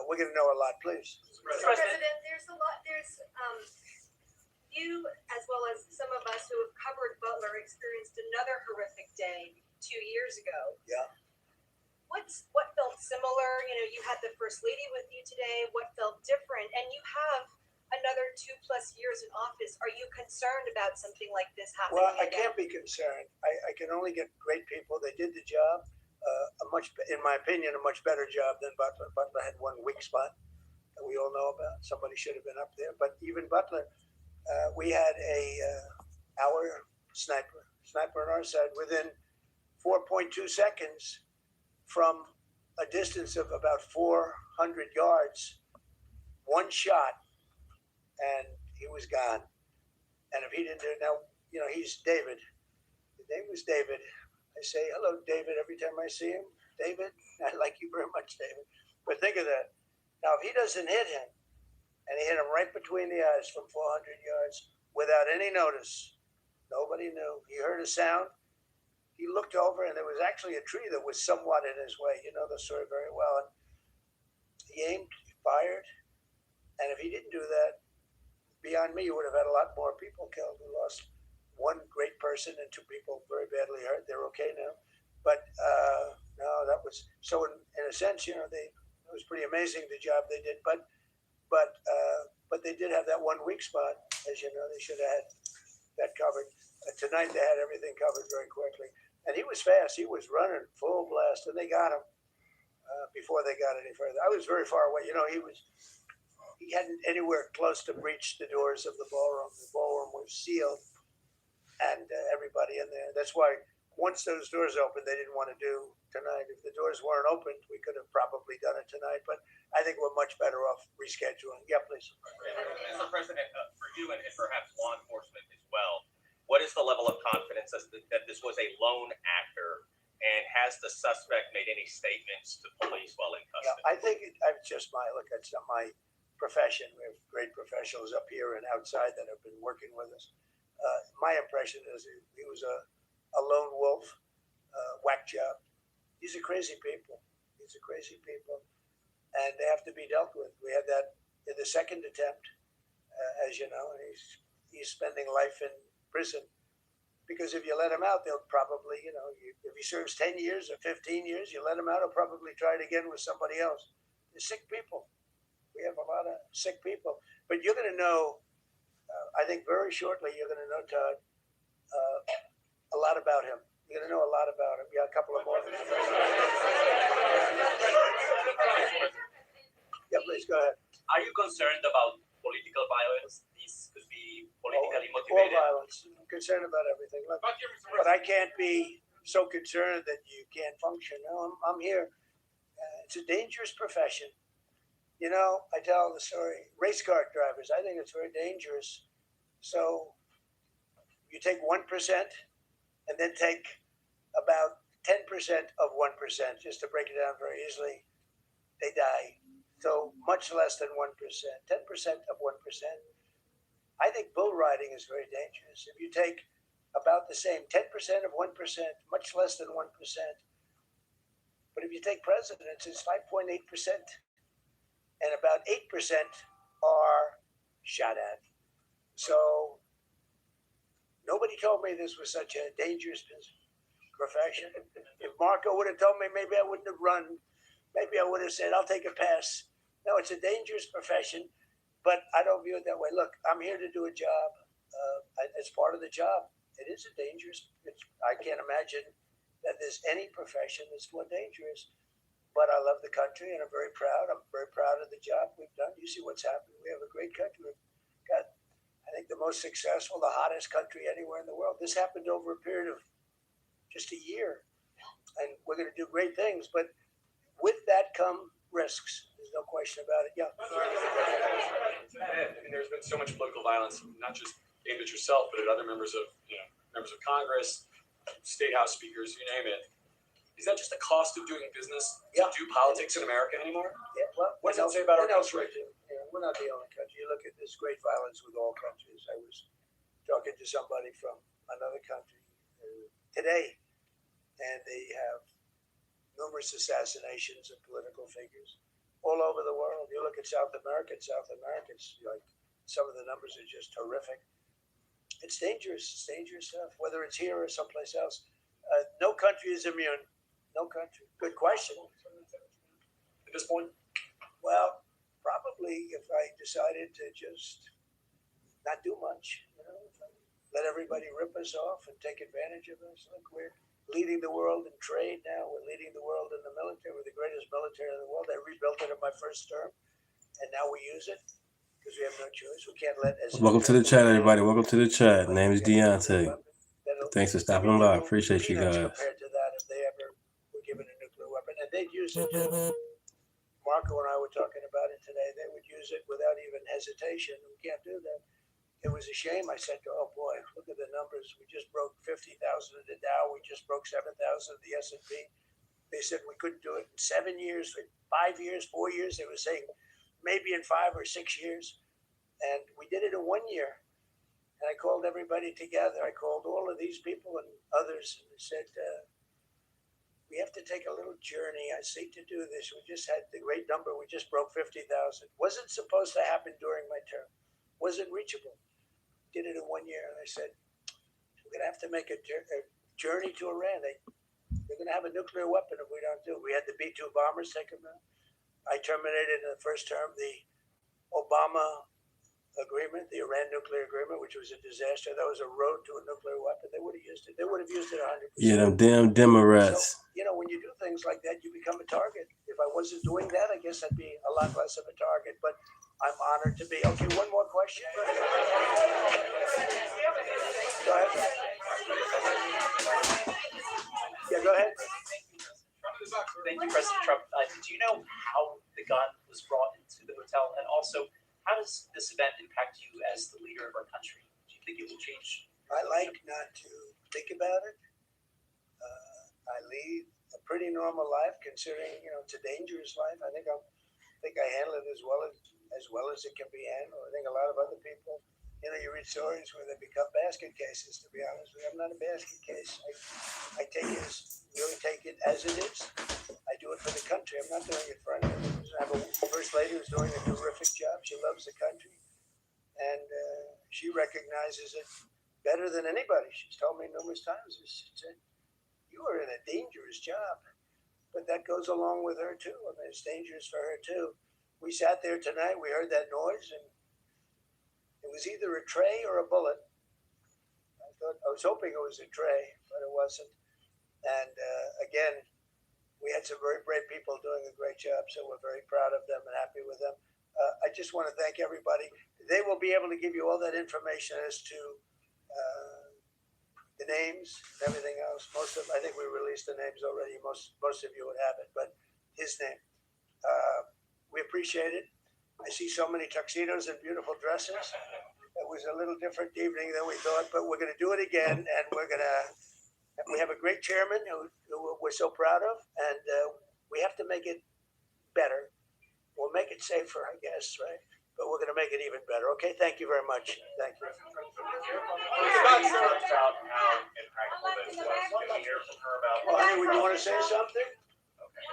[SPEAKER 6] we're going to know a lot. Please.
[SPEAKER 17] President, there's a lot. There's you, as well as some of us who have covered Butler, experienced another horrific day 2 years ago.
[SPEAKER 6] Yeah.
[SPEAKER 17] What felt similar? You had the First Lady with you today. What felt different? And you have another 2+ years in office. Are you concerned about something like this happening?
[SPEAKER 6] Well, I can't be concerned. I can only get great people. They did the job, in my opinion, a much better job than Butler. Butler had one weak spot that we all know about. Somebody should have been up there. But even Butler, we had our sniper on our side within 4.2 seconds from a distance of about 400 yards, one shot, and he was gone. And if he didn't do it now, he's David. His name was David. I say, hello, David, every time I see him. David, I like you very much, David. But think of that. Now, if he doesn't hit him, and he hit him right between the eyes from 400 yards without any notice. Nobody knew. He heard a sound. He looked over, and there was actually a tree that was somewhat in his way. You know the story very well. And he aimed, he fired, and if he didn't do that, beyond me, you would have had a lot more people killed. We lost one great person and two people very badly hurt. They're okay now. But no, that was so. In a sense, you know, it was pretty amazing the job they did. But they did have that one weak spot, as you know. They should have had that covered. Tonight they had everything covered very quickly, and he was fast. He was running full blast, and they got him before they got any further. I was very far away. You know, he hadn't anywhere close to reach the doors of the ballroom. The ballroom was sealed, and everybody in there. That's why once those doors opened, they didn't want to do tonight. If the doors weren't opened, we could have probably done it tonight. But I think we're much better off rescheduling. Yeah, please.
[SPEAKER 22] Mr. President, for you and perhaps law enforcement as well, what is the level of confidence that this was a lone actor, and has the suspect made any statements to police while in custody?
[SPEAKER 6] Yeah, I think it's just it's not my profession. We have great professionals up here and outside that have been working with us. My impression is he was a lone wolf, whack job. These are crazy people. And they have to be dealt with. We had that in the second attempt, as you know, and he's spending life in prison. Because if you let him out, they'll probably, you know, if he serves 10 years or 15 years, you let him out, he'll probably try it again with somebody else. They're sick people. We have a lot of sick people. But you're going to know, I think very shortly, you're going to know, Todd, a lot about him. You're going to know a lot about him. Yeah, a couple of more. Yeah, please go ahead.
[SPEAKER 22] Are you concerned about political violence? These could be politically
[SPEAKER 6] All
[SPEAKER 22] motivated.
[SPEAKER 6] violence. I'm concerned about everything. Look, but I can't be so concerned that you can't function. No, I'm here. It's a dangerous profession. You know, I tell the story. Race car drivers, I think it's very dangerous. So you take 1% and then take about 10% of 1%, just to break it down very easily. They die. So much less than 1%, 10% of 1%. I think bull riding is very dangerous. If you take about the same, 10% of 1%, much less than 1%. But if you take presidents, it's 5.8%. And about 8% are shot at. So nobody told me this was such a dangerous profession. If Marco would have told me, maybe I wouldn't have run. Maybe I would have said, I'll take a pass. No, it's a dangerous profession, but I don't view it that way. Look, I'm here to do a job. It's part of the job. It is a dangerous. I can't imagine that there's any profession that's more dangerous. But I love the country, and I'm very proud. I'm very proud of the job we've done. You see what's happened. We have a great country. We've got, I think, the most successful, the hottest country anywhere in the world. This happened over a period of just a year, and we're going to do great things. But with that come risks. There's no question about it. Yeah.
[SPEAKER 3] I mean, there's been so much political violence, not just aimed at yourself, but at other members of Congress, state house speakers, you name it. Is that just the cost of doing business to do politics in America anymore?
[SPEAKER 6] Yeah. Well,
[SPEAKER 3] what does that say about our country?
[SPEAKER 6] We're not the only country. You look at this great violence with all countries. I was talking to somebody from another country today, and they have numerous assassinations of political figures all over the world. You look at South America. It's like some of the numbers are just horrific. It's dangerous. It's dangerous stuff, whether it's here or someplace else. No country is immune. No country. Good question.
[SPEAKER 3] At this point?
[SPEAKER 6] Well, probably if I decided to just not do much, let everybody rip us off and take advantage of us. Look, we're leading the world in trade now. We're leading the world in the military. We're the greatest military in the world. I rebuilt it in my first term, and now we use it because we have no choice. We can't let.
[SPEAKER 1] Welcome to the chat, everybody. Welcome to the chat. Name is Deunta. Thanks for stopping by. Appreciate you guys.
[SPEAKER 6] Compared to that, if they ever were given a nuclear weapon, and they'd use it too. Marco and I were talking about it today. They would use it without even hesitation. We can't do that. It was a shame. I said, oh boy, look at the numbers. We just broke 50,000 of the Dow. We just broke 7,000 of the S&P. They said we couldn't do it in 7 years, 5 years, 4 years. They were saying maybe in 5 or 6 years. And we did it in 1 year. And I called everybody together. I called all of these people and others and said, we have to take a little journey. I seek to do this. We just had the great number. We just broke 50,000. Wasn't supposed to happen during my term. Wasn't reachable. Did it in 1 year. And I said, we're going to have to make a journey to Iran. They're going to have a nuclear weapon if we don't do it. We had the B-2 bombers take them out. I terminated in the first term the Obama agreement, the Iran nuclear agreement, which was a disaster. That was a road to a nuclear weapon. They would have used it. They would have used it 100%.
[SPEAKER 1] Yeah, them damn Democrats.
[SPEAKER 6] So, when you do things like that, you become a target. If I wasn't doing that, I guess I'd be a lot less of a target. But I'm honored to be. Okay, one more question. Go ahead. Yeah, go ahead.
[SPEAKER 2] Thank you, President Trump. Do you know how the gun was brought into the hotel? And also, how does this event impact you as the leader of our country? Do you think it will change?
[SPEAKER 6] I like not to think about it. I lead a pretty normal life, considering it's a dangerous life. I think I handle it as well as it can be handled. I think a lot of other people, you read stories where they become basket cases. To be honest with you, I'm not a basket case. I take it as it is. I do it for the country. I'm not doing it for anyone. I have a first lady who's doing a terrific job. She loves the country, and she recognizes it better than anybody. She's told me numerous times. She said, "You are in a dangerous job," but that goes along with her too. I mean, it's dangerous for her too. We sat there tonight. We heard that noise, and it was either a tray or a bullet. I was hoping it was a tray, but it wasn't. And again, we had some very brave people doing a great job, so we're very proud of them and happy with them. I just want to thank everybody. They will be able to give you all that information as to the names and everything else. I think we released the names already. Most of you would have it, but his name. We appreciate it. I see so many tuxedos and beautiful dresses. It was a little different evening than we thought, but we're going to do it again, and we have a great chairman who we're so proud of, and we have to make it better. We'll make it safer, I guess, right? But we're going to make it even better. Okay, thank you very much. Thank you.
[SPEAKER 22] I'm not sure about how impactful this was. Can we hear from her about
[SPEAKER 6] Honey, would you want to say something?
[SPEAKER 22] Okay.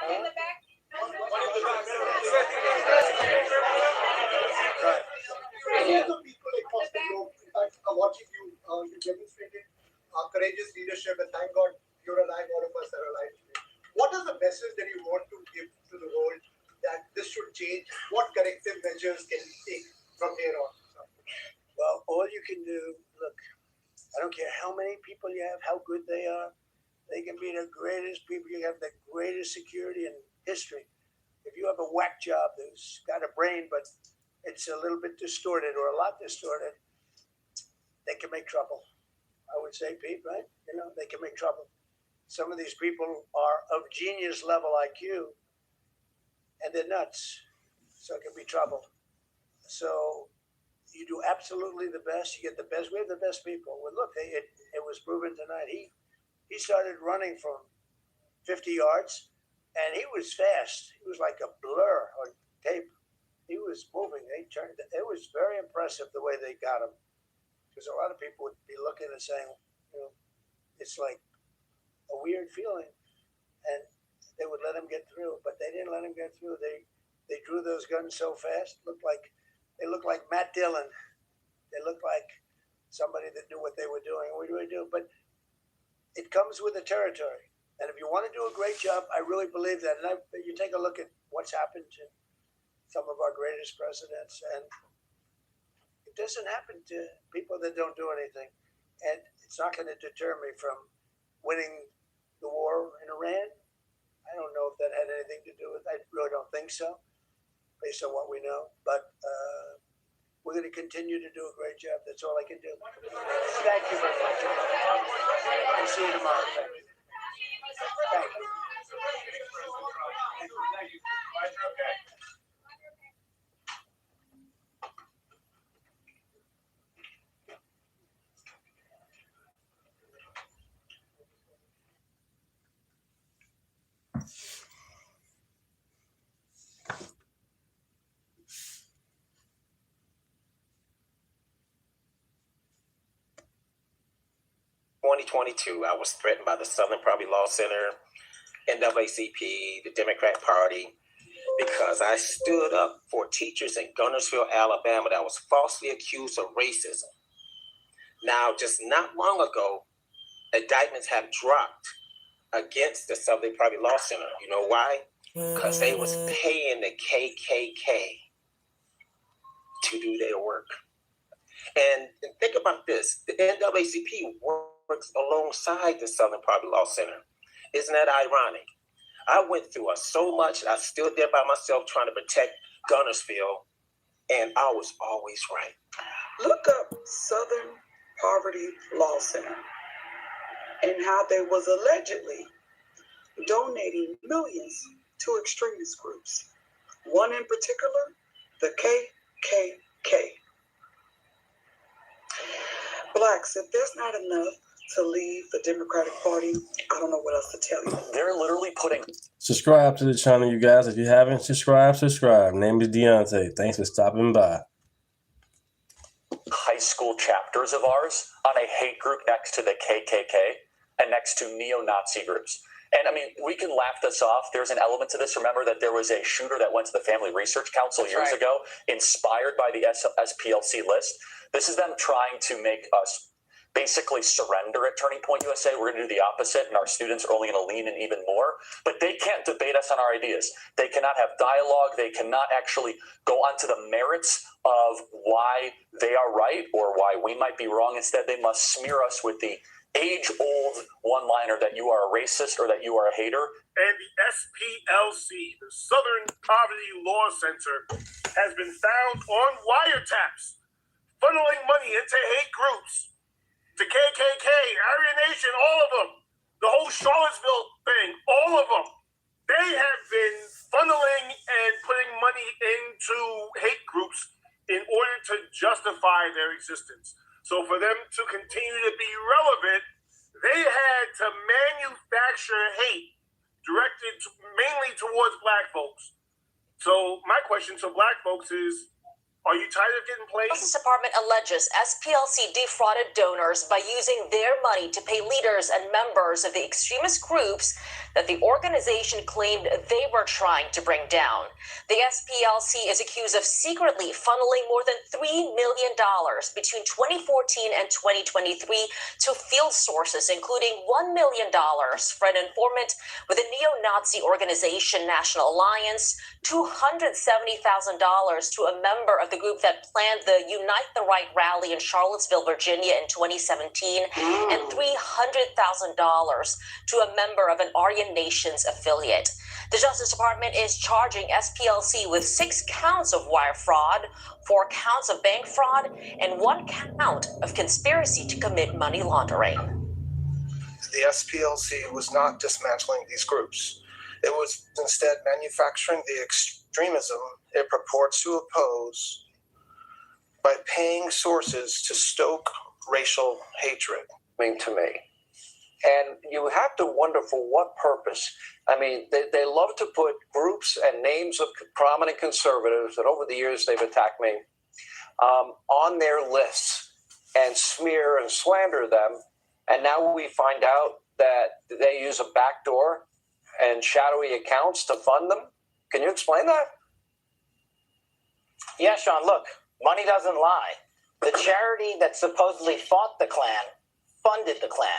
[SPEAKER 6] Right.
[SPEAKER 18] All the people across the globe, in fact, are watching you. You demonstrated courageous leadership, and thank God you're alive. All of us are alive today. What is the message that you want to give to the world that this should change? What corrective measures can you take from here on?
[SPEAKER 6] Well, all you can do, look, I don't care how many people you have, how good they are. They can be the greatest people. You have the greatest security in history. If you have a whack job who's got a brain, but it's a little bit distorted or a lot distorted, they can make trouble. I would say, Pete, right? They can make trouble. Some of these people are of genius level IQ, and they're nuts. So it can be trouble. So you do absolutely the best. You get the best. We have the best people. Well, look, it was proven tonight. He started running from 50 yards, and he was fast. He was like a blur on tape. He was moving. It was very impressive the way they got him. Because a lot of people would be looking and saying, it's like a weird feeling, and they would let him get through, but they didn't let him get through. They drew those guns so fast. They looked like Matt Dillon. They looked like somebody that knew what they were doing. What do we do? But it comes with the territory. And if you want to do a great job, I really believe that. And you take a look at what's happened to some of our greatest presidents, and it doesn't happen to people that don't do anything. And it's not going to deter me from winning the war in Iran. I don't know if that had anything to do with it. I really don't think so, based on what we know. But we're going to continue to do a great job. That's all I can do. Thank you very much. We'll see you tomorrow. Thank you. Thank you.
[SPEAKER 22] Thank you. Okay.
[SPEAKER 10] 2022, I was threatened by the Southern Poverty Law Center, NAACP, the Democrat Party, because I stood up for teachers in Gunnersville, Alabama that was falsely accused of racism. Now, just not long ago, indictments have dropped against the Southern Poverty Law Center. You know why? Because they was paying the KKK to do their work. And think about this. The NAACP works alongside the Southern Poverty Law Center. Isn't that ironic? I went through so much. I stood there by myself trying to protect Gunnersville, and I was always right.
[SPEAKER 12] Look up Southern Poverty Law Center and how they was allegedly donating millions to extremist groups. One in particular, the KKK. Blacks, if there's not enough to leave the Democratic Party, I don't know what else to tell you.
[SPEAKER 23] They're literally putting...
[SPEAKER 1] Subscribe to the channel, you guys. If you haven't subscribed. Name is Deunta. Thanks for stopping by.
[SPEAKER 23] High school chapters of ours on a hate group next to the KKK and next to neo-Nazi groups. And I mean, we can laugh this off. There's an element to this. Remember that there was a shooter that went to the Family Research Council years ago, inspired by the SPLC list. This is them trying to make us basically surrender at Turning Point USA. We're going to do the opposite, and our students are only going to lean in even more. But they can't debate us on our ideas. They cannot have dialogue. They cannot actually go onto the merits of why they are right or why we might be wrong. Instead, they must smear us with the age-old one-liner that you are a racist or that you are a hater.
[SPEAKER 24] And the SPLC, the Southern Poverty Law Center, has been found on wiretaps, funneling money into hate groups. The KKK, Aryan Nation, all of them. The whole Charlottesville thing, all of them. They have been funneling and putting money into hate groups in order to justify their existence. So for them to continue to be relevant, they had to manufacture hate directed mainly towards black folks. So my question to black folks is, are you tired of getting played?
[SPEAKER 25] The Justice Department alleges SPLC defrauded donors by using their money to pay leaders and members of the extremist groups that the organization claimed they were trying to bring down. The SPLC is accused of secretly funneling more than $3 million between 2014 and 2023 to field sources, including $1 million for an informant with the neo-Nazi organization National Alliance, $270,000 to a member of the group that planned the Unite the Right rally in Charlottesville, Virginia in 2017, and $300,000 to a member of an Aryan Nations affiliate. The Justice Department is charging SPLC with 6 counts of wire fraud, 4 counts of bank fraud, and 1 count of conspiracy to commit money laundering.
[SPEAKER 20] The SPLC was not dismantling these groups. It was instead manufacturing the extremism it purports to oppose by paying sources to stoke racial hatred.
[SPEAKER 26] To me. And you have to wonder for what purpose. I mean, they love to put groups and names of prominent conservatives that over the years they've attacked me on their lists and smear and slander them. And now we find out that they use a backdoor and shadowy accounts to fund them. Can you explain that?
[SPEAKER 21] Yeah, Sean, look, money doesn't lie. The charity that supposedly fought the Klan funded the Klan.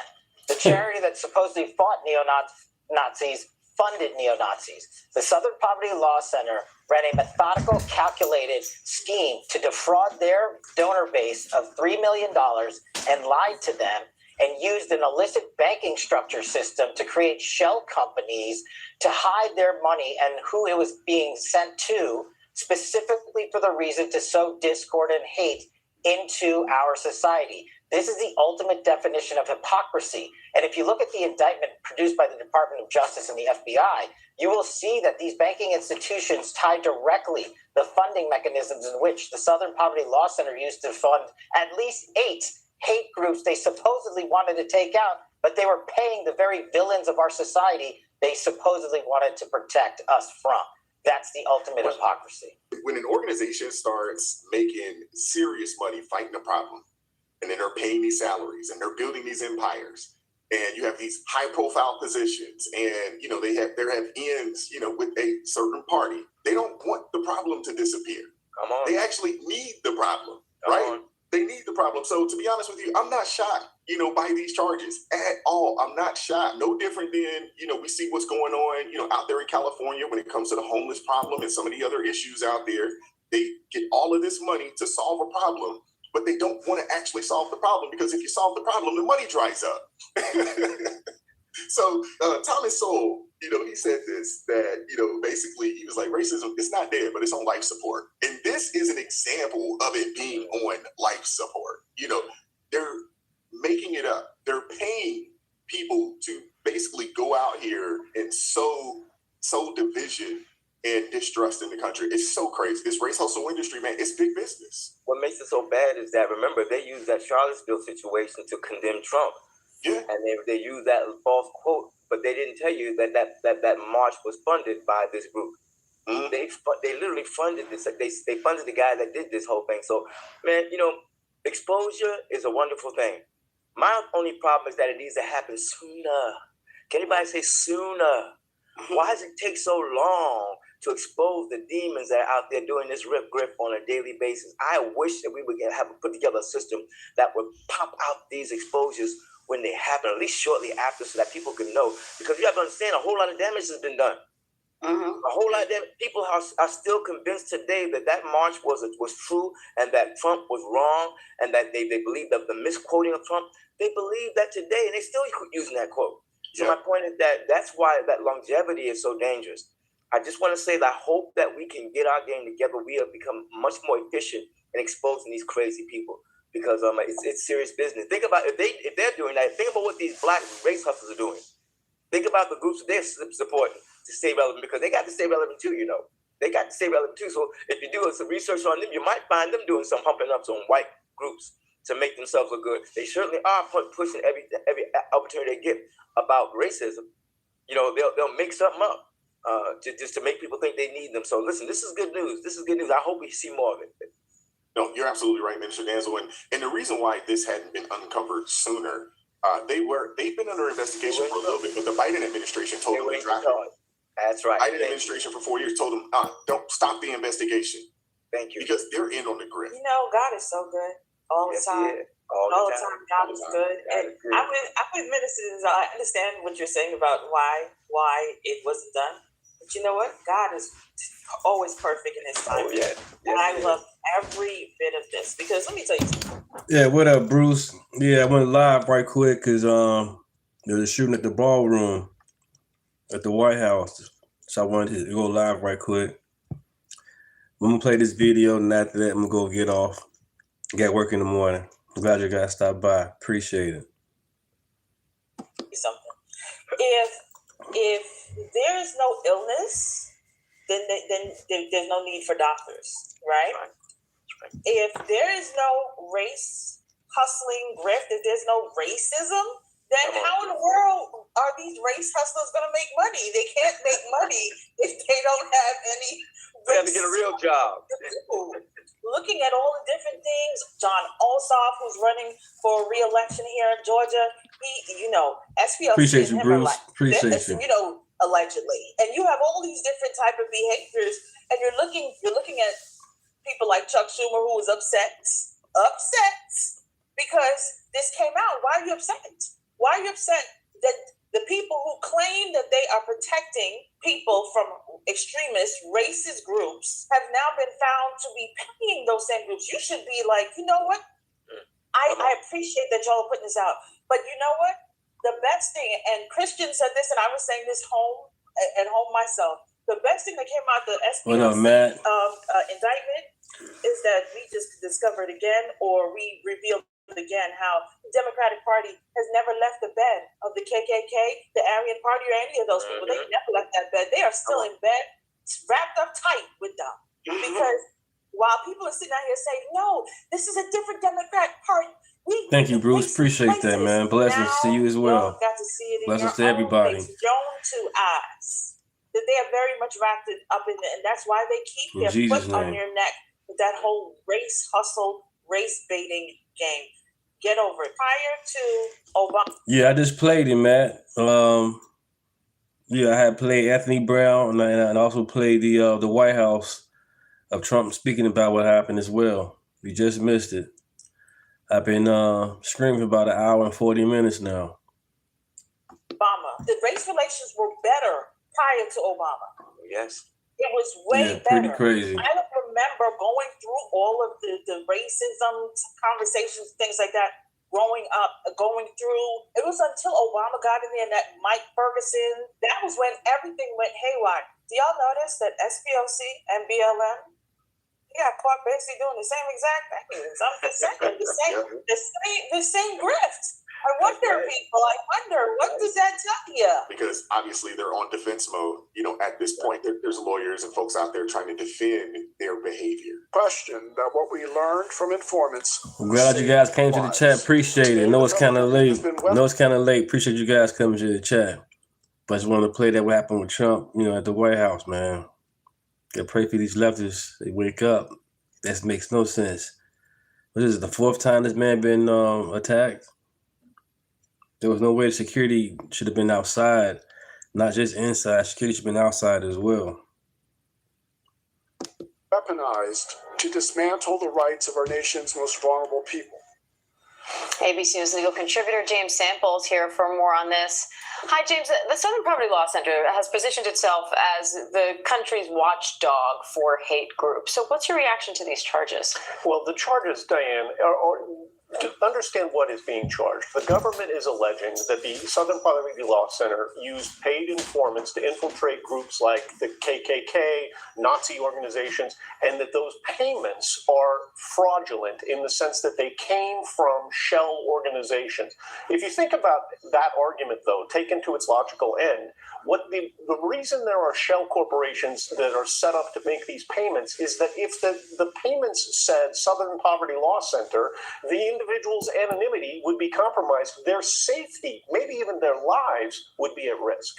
[SPEAKER 21] The charity that supposedly fought neo-Nazis funded neo-Nazis. The Southern Poverty Law Center ran a methodical, calculated scheme to defraud their donor base of $3 million and lied to them and used an illicit banking structure system to create shell companies to hide their money and who it was being sent to, specifically for the reason to sow discord and hate into our society. This is the ultimate definition of hypocrisy. And if you look at the indictment produced by the Department of Justice and the FBI, you will see that these banking institutions tie directly the funding mechanisms in which the Southern Poverty Law Center used to fund at least 8 hate groups they supposedly wanted to take out, but they were paying the very villains of our society they supposedly wanted to protect us from. That's the ultimate hypocrisy.
[SPEAKER 27] When an organization starts making serious money fighting a problem,
[SPEAKER 5] and then they're paying these salaries and they're building these empires. And you have these high profile positions, and they have ends, with a certain party. They don't want the problem to disappear.
[SPEAKER 10] Come on.
[SPEAKER 5] They actually need the problem, right? They need the problem. So to be honest with you, I'm not shocked, by these charges at all. I'm not shocked. No different than, we see what's going on, out there in California when it comes to the homeless problem and some of the other issues out there. They get all of this money to solve a problem, but they don't want to actually solve the problem, because if you solve the problem, the money dries up. So Thomas Sowell, he said this, that, basically he was like, racism, it's not dead, but it's on life support. And this is an example of it being on life support. They're making it up. They're paying people to basically go out here and sow division and distrust in the country. It's so crazy. This race hustle industry, man, it's big business.
[SPEAKER 10] What makes it so bad is that, remember, they used that Charlottesville situation to condemn Trump.
[SPEAKER 5] Yeah.
[SPEAKER 10] And they used that false quote, but they didn't tell you that march was funded by this group. Mm-hmm. They literally funded this. They funded the guy that did this whole thing. So, man, exposure is a wonderful thing. My only problem is that it needs to happen sooner. Can anybody say sooner? Why does it take so long to expose the demons that are out there doing this riff-griff on a daily basis? I wish that we would put together a system that would pop out these exposures when they happen, at least shortly after, so that people can know. Because you have to understand, a whole lot of damage has been done. Mm-hmm. A whole lot of damage. People are still convinced today that march was true, and that Trump was wrong, and that they believe that the misquoting of Trump. They believe that today, and they still using that quote. So my point is that's why that longevity is so dangerous. I just want to say that I hope that we can get our game together. We have become much more efficient in exposing these crazy people, because it's serious business. Think about if they're doing that. Think about what these black race hustlers are doing. Think about the groups they're supporting to stay relevant, because they got to stay relevant too. They got to stay relevant too. So if you do some research on them, you might find them doing some humping up on white groups to make themselves look good. They certainly are pushing every opportunity they get about racism. They'll make something up just to make people think they need them. So listen, this is good news. This is good news. I hope we see more of it.
[SPEAKER 5] No, you're absolutely right, Minister Danzel. And the reason why this hadn't been uncovered sooner, they've been under investigation for a little bit, but the Biden administration told them to drop it.
[SPEAKER 10] That's right.
[SPEAKER 5] Biden administration for 4 years told them, don't stop the investigation.
[SPEAKER 10] Thank you.
[SPEAKER 5] Because they're in on the grift.
[SPEAKER 12] God is so good all the time. All the time, God is good. And I'm with Minister Denzel. I understand what you're saying about why it wasn't done. But you know what? God is always perfect in his time. And I love every bit of this, because let me tell you something.
[SPEAKER 1] Yeah, what up, Bruce? Yeah, I went live right quick because there was a shooting at the ballroom at the White House. So I wanted to go live right quick. I'm going to play this video, and after that, I'm going to go get off. Got work in the morning. I'm glad you guys stopped by. Appreciate it.
[SPEAKER 12] Something. If there is no illness, then there's no need for doctors, right? If there is no race hustling grift, if there's no racism, then how in the world are these race hustlers going to make money? They can't make money if they don't have any.
[SPEAKER 10] They have to get a real job.
[SPEAKER 12] Looking at all the different things, John Ossoff, who's running for re-election here in Georgia, he, SPLC.
[SPEAKER 1] Appreciate you, Bruce. Appreciate you.
[SPEAKER 12] Allegedly, and you have all these different type of behaviors, and you're looking at people like Chuck Schumer, who was upset because this came out. Why are you upset? Why are you upset that the people who claim that they are protecting people from extremist, racist groups have now been found to be paying those same groups? You should be like, you know what? I appreciate that y'all are putting this out. But you know what? The best thing, and Christian said this, and I was saying this at home myself, the best thing that came out the SPLC indictment is that we just discovered again, or we revealed again, how the Democratic Party has never left the bed of the KKK, the Aryan Party, or any of those people. They never left that bed. They are still in bed, wrapped up tight with them. Because while people are sitting out here saying, no, this is a different Democratic Party.
[SPEAKER 1] Thank you, Bruce. Appreciate that, man. Blessings to you as well.
[SPEAKER 12] Got to see it in
[SPEAKER 1] Blessings to
[SPEAKER 12] your
[SPEAKER 1] everybody.
[SPEAKER 12] own face, your own two eyes. That they are very much wrapped up in it, and that's why they keep
[SPEAKER 1] In
[SPEAKER 12] their
[SPEAKER 1] Jesus'
[SPEAKER 12] foot on
[SPEAKER 1] name.
[SPEAKER 12] your neck with that whole race hustle, race baiting game. Get over it. Prior to Obama.
[SPEAKER 1] Yeah, I just played it, Matt. Yeah, I had played Anthony Brown, and I also played the White House of Trump speaking about what happened as well. You just missed it. I've been screaming for about 1 hour and 40 minutes now.
[SPEAKER 12] Obama. The race relations were better prior to Obama.
[SPEAKER 10] Yes.
[SPEAKER 12] It was way
[SPEAKER 1] pretty
[SPEAKER 12] better.
[SPEAKER 1] crazy.
[SPEAKER 12] I don't remember going through all of the racism conversations, things like that, growing up, going through. It was until Obama got in there and that Mike Ferguson, that was when everything went haywire. Do y'all notice that SPLC and BLM, they got caught basically doing the same exact things? I'm just saying, the same grift. I wonder, people, what does that tell you?
[SPEAKER 5] Because obviously they're on defense mode. At this point, there's lawyers and folks out there trying to defend their behavior.
[SPEAKER 18] Question that what we learned from informants.
[SPEAKER 1] I'm glad you guys came to the chat. Appreciate it. I know it's kind of late. Appreciate you guys coming to the chat. But I just wanted to play that what happened with Trump, at the White House, man. Gotta pray for these leftists. They wake up. That makes no sense. What is it, the 4th time this man been attacked? There was no way security should have been outside, not just inside. Security should have been outside as well.
[SPEAKER 18] Weaponized to dismantle the rights of our nation's most vulnerable people.
[SPEAKER 25] ABC News legal contributor James Samples here for more on this. Hi, James. The Southern Poverty Law Center has positioned itself as the country's watchdog for hate groups. So what's your reaction to these charges?
[SPEAKER 4] Well, the charges, Diane, are to understand what is being charged. The government is alleging that the Southern Poverty Law Center used paid informants to infiltrate groups like the KKK, Nazi organizations, and that those payments are fraudulent in the sense that they came from shell organizations. If you think about that argument, though, taken to its logical end, the reason there are shell corporations that are set up to make these payments is that if the payments said Southern Poverty Law Center, the individual's anonymity would be compromised. Their safety, maybe even their lives, would be at risk.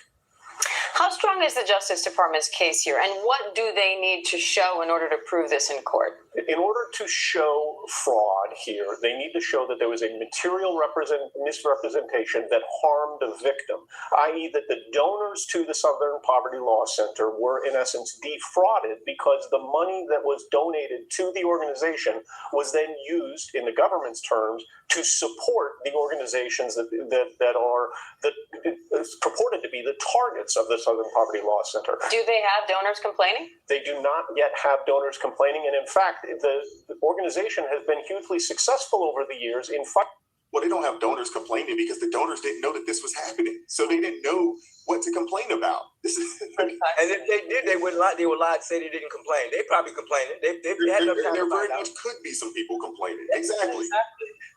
[SPEAKER 25] How strong is the Justice Department's case here, and what do they need to show in order to prove this in court?
[SPEAKER 4] In order to show fraud here, they need to show that there was a material misrepresentation that harmed a victim, i.e. that the donors to the Southern Poverty Law Center were, in essence, defrauded because the money that was donated to the organization was then used, in the government's terms, to support the organizations that purported to be the targets of the Southern Poverty Law Center.
[SPEAKER 25] Do they have donors complaining?
[SPEAKER 4] They do not yet have donors complaining, and in fact, the organization has been hugely successful over the years in fighting.
[SPEAKER 5] Well, they don't have donors complaining because the donors didn't know that this was happening, so they didn't know what to complain about.
[SPEAKER 11] And if they did, they would lie to say they didn't complain. They probably complained.
[SPEAKER 5] There very much could be some people complaining. Exactly.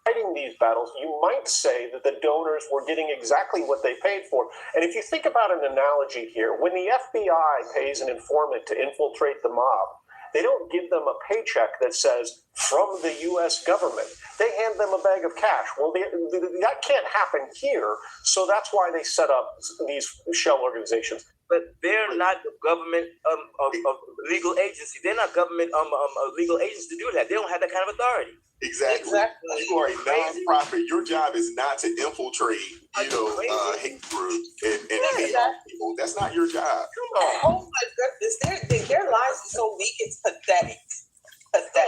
[SPEAKER 4] Fighting these battles, you might say that the donors were getting exactly what they paid for. And if you think about an analogy here, when the FBI pays an informant to infiltrate the mob, they don't give them a paycheck that says, from the U.S. government. They hand them a bag of cash. Well, that can't happen here, so that's why they set up these shell organizations.
[SPEAKER 11] But they're not government legal agency. They're not government legal agents to do that. They don't have that kind of authority.
[SPEAKER 5] Exactly. You are a nonprofit. Your job is not to infiltrate, hate groups and hate people. That's not your job.
[SPEAKER 12] Come on. Oh my goodness, their lives are so weak. It's pathetic.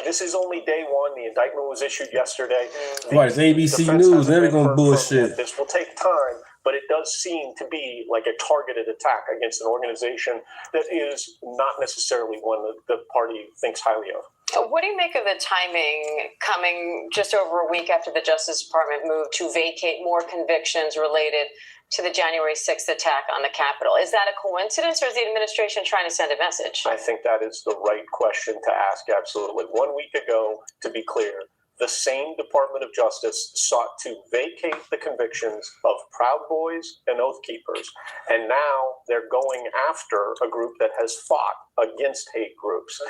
[SPEAKER 4] This is only day one. The indictment was issued yesterday.
[SPEAKER 1] Right, it's ABC News. They're going to bullshit.
[SPEAKER 4] This will take time, but it does seem to be like a targeted attack against an organization that is not necessarily one that the party thinks highly of.
[SPEAKER 25] What do you make of the timing coming just over a week after the Justice Department moved to vacate more convictions related to the January 6th attack on the Capitol? Is that a coincidence, or is the administration trying to send a message?
[SPEAKER 4] I think that is the right question to ask, absolutely. 1 week ago, to be clear, the same Department of Justice sought to vacate the convictions of Proud Boys and Oath Keepers, and now they're going after a group that has fought against hate groups.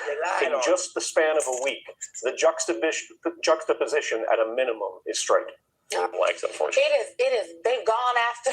[SPEAKER 4] In just the span of a week, the juxtaposition at a minimum is striking.
[SPEAKER 10] Blanks, unfortunately.
[SPEAKER 9] It is. They've gone after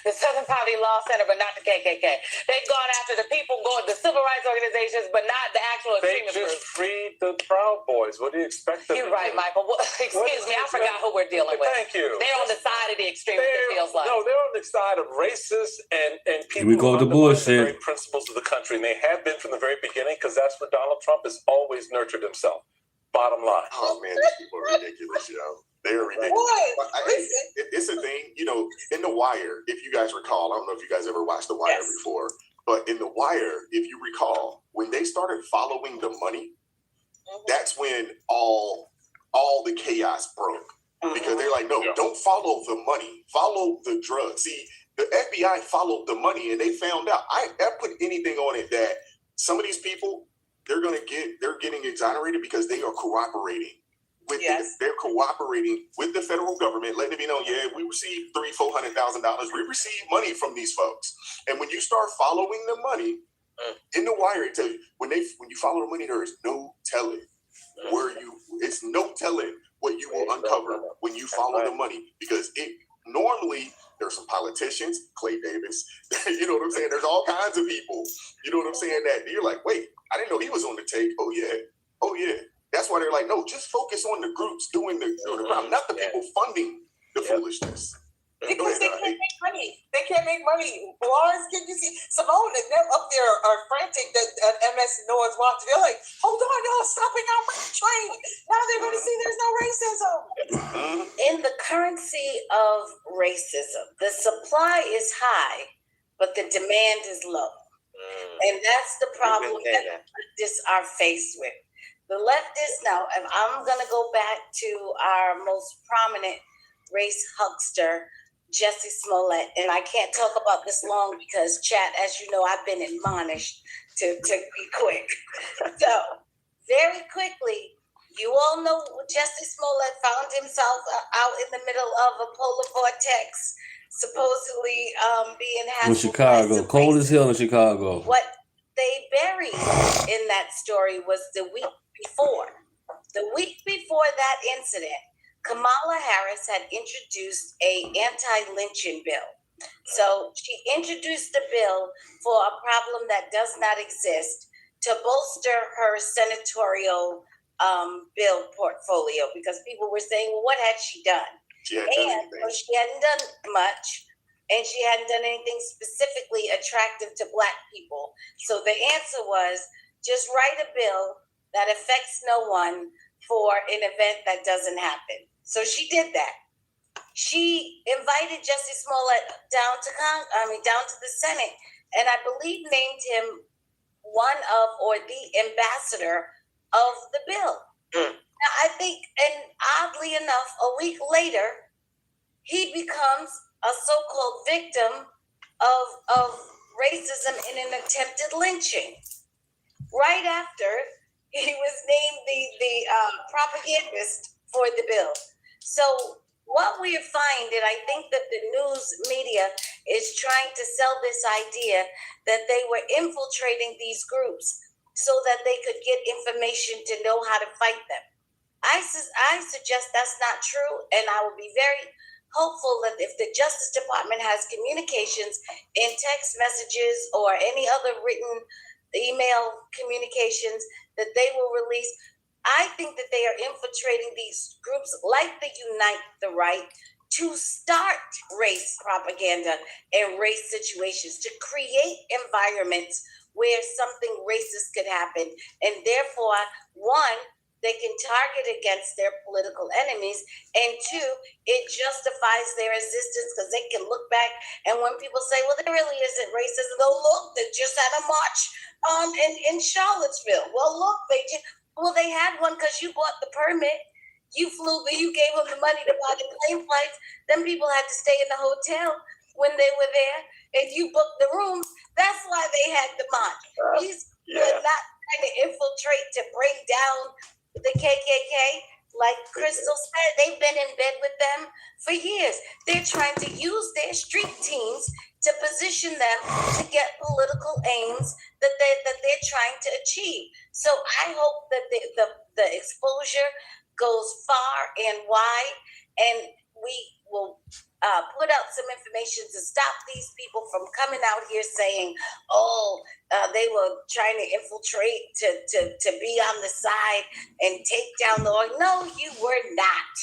[SPEAKER 9] the Southern Poverty Law Center, but not the KKK. They've gone after the people the civil rights organizations, but not the actual
[SPEAKER 13] They
[SPEAKER 9] extremist
[SPEAKER 13] just
[SPEAKER 9] groups.
[SPEAKER 13] freed the Proud Boys. What do you expect them
[SPEAKER 9] You're
[SPEAKER 13] to
[SPEAKER 9] right,
[SPEAKER 13] do?
[SPEAKER 9] Michael. Excuse me, I forgot who we're dealing with.
[SPEAKER 13] Thank you.
[SPEAKER 9] They're on the side of the extremists, it feels like.
[SPEAKER 13] No, they're on the side of racists and people
[SPEAKER 1] we go
[SPEAKER 13] who
[SPEAKER 1] with the
[SPEAKER 13] undermine the very
[SPEAKER 1] bullshit.
[SPEAKER 13] principles of the country. And they have been from the very beginning because that's where Donald Trump has always nurtured himself. Bottom line.
[SPEAKER 5] Oh, man, these people are ridiculous, yo. They're ridiculous. It's a thing, you know, in The Wire, if you guys recall, I don't know if you guys ever watched The Wire before, but in The Wire, if you recall, when they started following the money, that's when all the chaos broke. Because they're like, no, don't follow the money, follow the drugs. See, the FBI followed the money and they found out. I put anything on it that some of these people, they're getting exonerated because they are cooperating with they're cooperating with the federal government, letting it be known, we received $300,000-$400,000. We received money from these folks. And when you start following the money, in The Wire, it tells you when you follow the money, there is no telling it's no telling what you will uncover when you follow the money. Because normally there's some politicians, Clay Davis, you know what I'm saying? There's all kinds of people, you know what I'm saying, that you're like, wait, I didn't know he was on the take. Oh yeah. That's why they're like, no, just focus on the groups doing the crime, not the people funding the foolishness.
[SPEAKER 12] Because they can't make money. They can't make money. Lawrence, can you see? Simone and them up there are frantic at MS Noah's Watch. They're like, hold on, y'all, stopping our train. Now they're going to see there's no racism.
[SPEAKER 9] In the currency of racism, the supply is high, but the demand is low. And that's the problem that leftists are faced with. The leftists, now, if I'm going to go back to our most prominent race huckster, Jussie Smollett, and I can't talk about this long because, chat, as you know, I've been admonished to be quick. So, very quickly, you all know Jussie Smollett found himself out in the middle of a polar vortex, supposedly being
[SPEAKER 1] In Chicago, cold as hell in Chicago.
[SPEAKER 9] What they buried in that story was the week before. The week before that incident, Kamala Harris had introduced an anti-lynching bill. So she introduced a bill for a problem that does not exist to bolster her senatorial bill portfolio, because people were saying, well, what had she done? She hadn't done much, and she hadn't done anything specifically attractive to Black people. So the answer was just write a bill that affects no one for an event that doesn't happen. So she did that. She invited Jussie Smollett down to the Senate, and I believe named him one of, or the ambassador of the bill. Now I think, and oddly enough, a week later, he becomes a so-called victim of racism in an attempted lynching. Right after he was named the propagandist for the bill. So what we find, and I think that the news media is trying to sell this idea that they were infiltrating these groups so that they could get information to know how to fight them. I suggest that's not true, and I would be very hopeful that if the Justice Department has communications in text messages or any other written email communications that they will release. I think that they are infiltrating these groups like the Unite the Right to start race propaganda and race situations, to create environments where something racist could happen. And therefore, one, they can target against their political enemies, and two, it justifies their existence because they can look back, and when people say, well, there really isn't racism, go look, they just had a march in Charlottesville. Well, look, they had one because you bought the permit, you gave them the money to buy the plane flights, then people had to stay in the hotel when they were there, and you booked the rooms. That's why they had the march. These people are not trying to infiltrate to bring down the KKK. Like Crystal said, they've been in bed with them for years. They're trying to use their street teams to position them to get political aims that they're trying to achieve. So I hope that the exposure goes far and wide, and we will put out some information to stop these people from coming out here saying, they were trying to infiltrate to be on the side and take down the oil. No, you were not.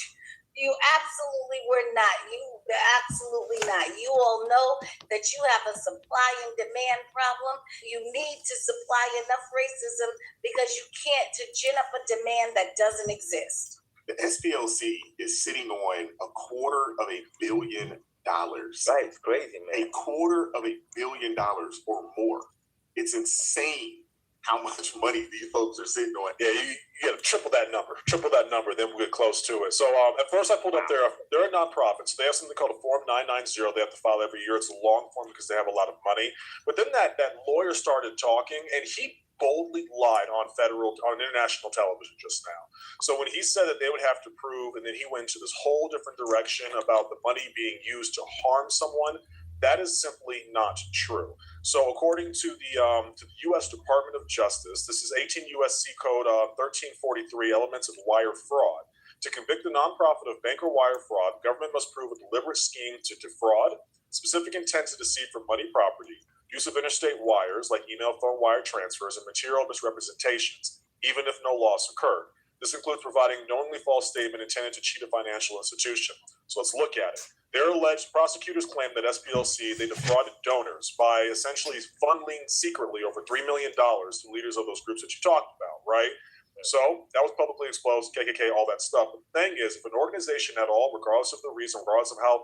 [SPEAKER 9] You absolutely were not. You absolutely not. You all know that you have a supply and demand problem. You need to supply enough racism because you can't to gin up a demand that doesn't exist.
[SPEAKER 5] The SPLC is sitting on $250 million.
[SPEAKER 11] Right, it's crazy, man.
[SPEAKER 5] $250 million or more. It's insane how much money these folks are sitting on.
[SPEAKER 13] Yeah, you got to triple that number, then we'll get close to it. So at first I pulled up there are nonprofits. They have something called a Form 990 they have to file every year. It's a long form because they have a lot of money. But then that lawyer started talking, and he boldly lied on international television just now. So when he said that they would have to prove, and then he went to this whole different direction about the money being used to harm someone, that is simply not true. So according to the U.S. Department of Justice, this is 18 U.S.C. Code 1343, Elements of Wire Fraud. To convict a nonprofit of bank or wire fraud, the government must prove a deliberate scheme to defraud, specific intent to deceive for money, property, use of interstate wires like email, phone wire transfers, and material misrepresentations, even if no loss occurred. This includes providing knowingly false statement intended to cheat a financial institution. So let's look at it. Their alleged prosecutors claim that SPLC, they defrauded donors by essentially funneling secretly over $3 million to leaders of those groups that you talked about, right? So that was publicly exposed, KKK, all that stuff. But the thing is, if an organization at all, regardless of the reason, regardless of how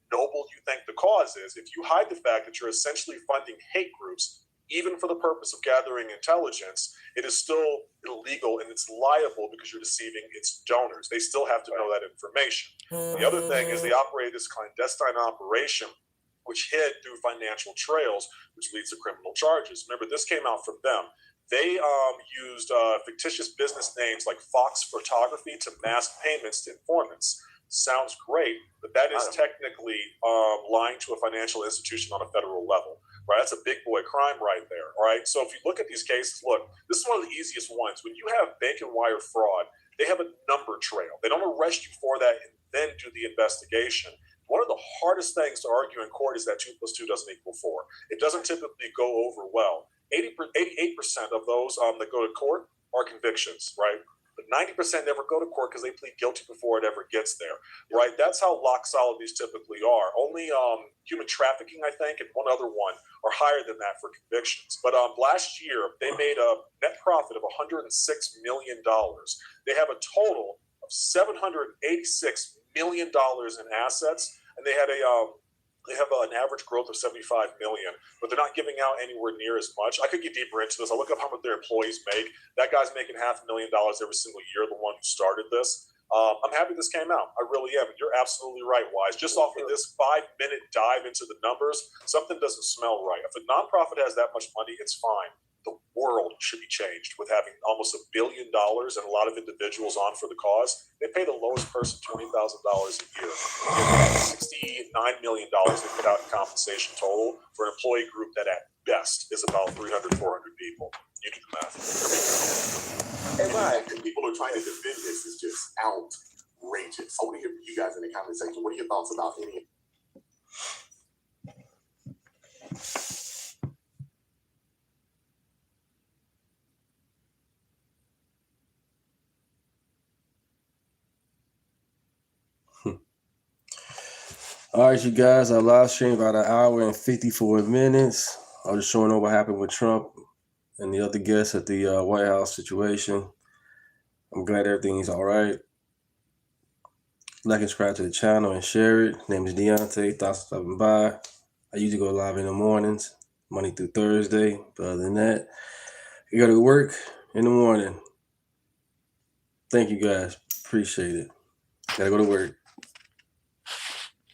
[SPEAKER 13] noble you think the cause is, if you hide the fact that you're essentially funding hate groups, even for the purpose of gathering intelligence, it is still illegal and it's liable because you're deceiving its donors. They still have to know that information. The other thing is they operated this clandestine operation which hid through financial trails, which leads to criminal charges. Remember, this came out from them. They used fictitious business names like Fox Photography to mask payments to informants. Sounds great, but that is technically lying to a financial institution on a federal level. Right, that's a big boy crime right there. All right, so if you look at these cases, look, this is one of the easiest ones. When you have bank and wire fraud, they have a number trail. They don't arrest you for that and then do the investigation. One of the hardest things to argue in court is that 2 + 2 doesn't equal 4. It doesn't typically go over well. 88% of those that go to court are convictions, right? But 90% never go to court because they plead guilty before it ever gets there, right? That's how lock solid these typically are. Only human trafficking, I think, and one other one are higher than that for convictions. But last year, they made a net profit of $106 million. They have a total of $786 million in assets, and they had they have an average growth of 75 million, but they're not giving out anywhere near as much. I could get deeper into this. I look up how much their employees make. That guy's making $500,000 every single year, the one who started this. I'm happy this came out. I really am. And you're absolutely right, Wise. Just off of this 5-minute dive into the numbers, something doesn't smell right. If a nonprofit has that much money, it's fine. The world should be changed with having almost $1 billion and a lot of individuals on for the cause. They pay the lowest person $20,000 a year. $69 million they put out in compensation total for an employee group that at best is about 300, 400 people. You do the math.
[SPEAKER 5] And the fact that people are trying to defend this is just outrageous. I want to hear from you guys in the comment section. What are your thoughts about any of
[SPEAKER 1] All right, you guys, our live stream about 1 hour and 54 minutes. I was just showing over what happened with Trump and the other guests at the White House situation. I'm glad everything's all right. Like and subscribe to the channel and share it. Name is Deontay. Thanks for stopping by. I usually go live in the mornings, Monday through Thursday. But other than that, you got to work in the morning. Thank you guys. Appreciate it. Got to go to work.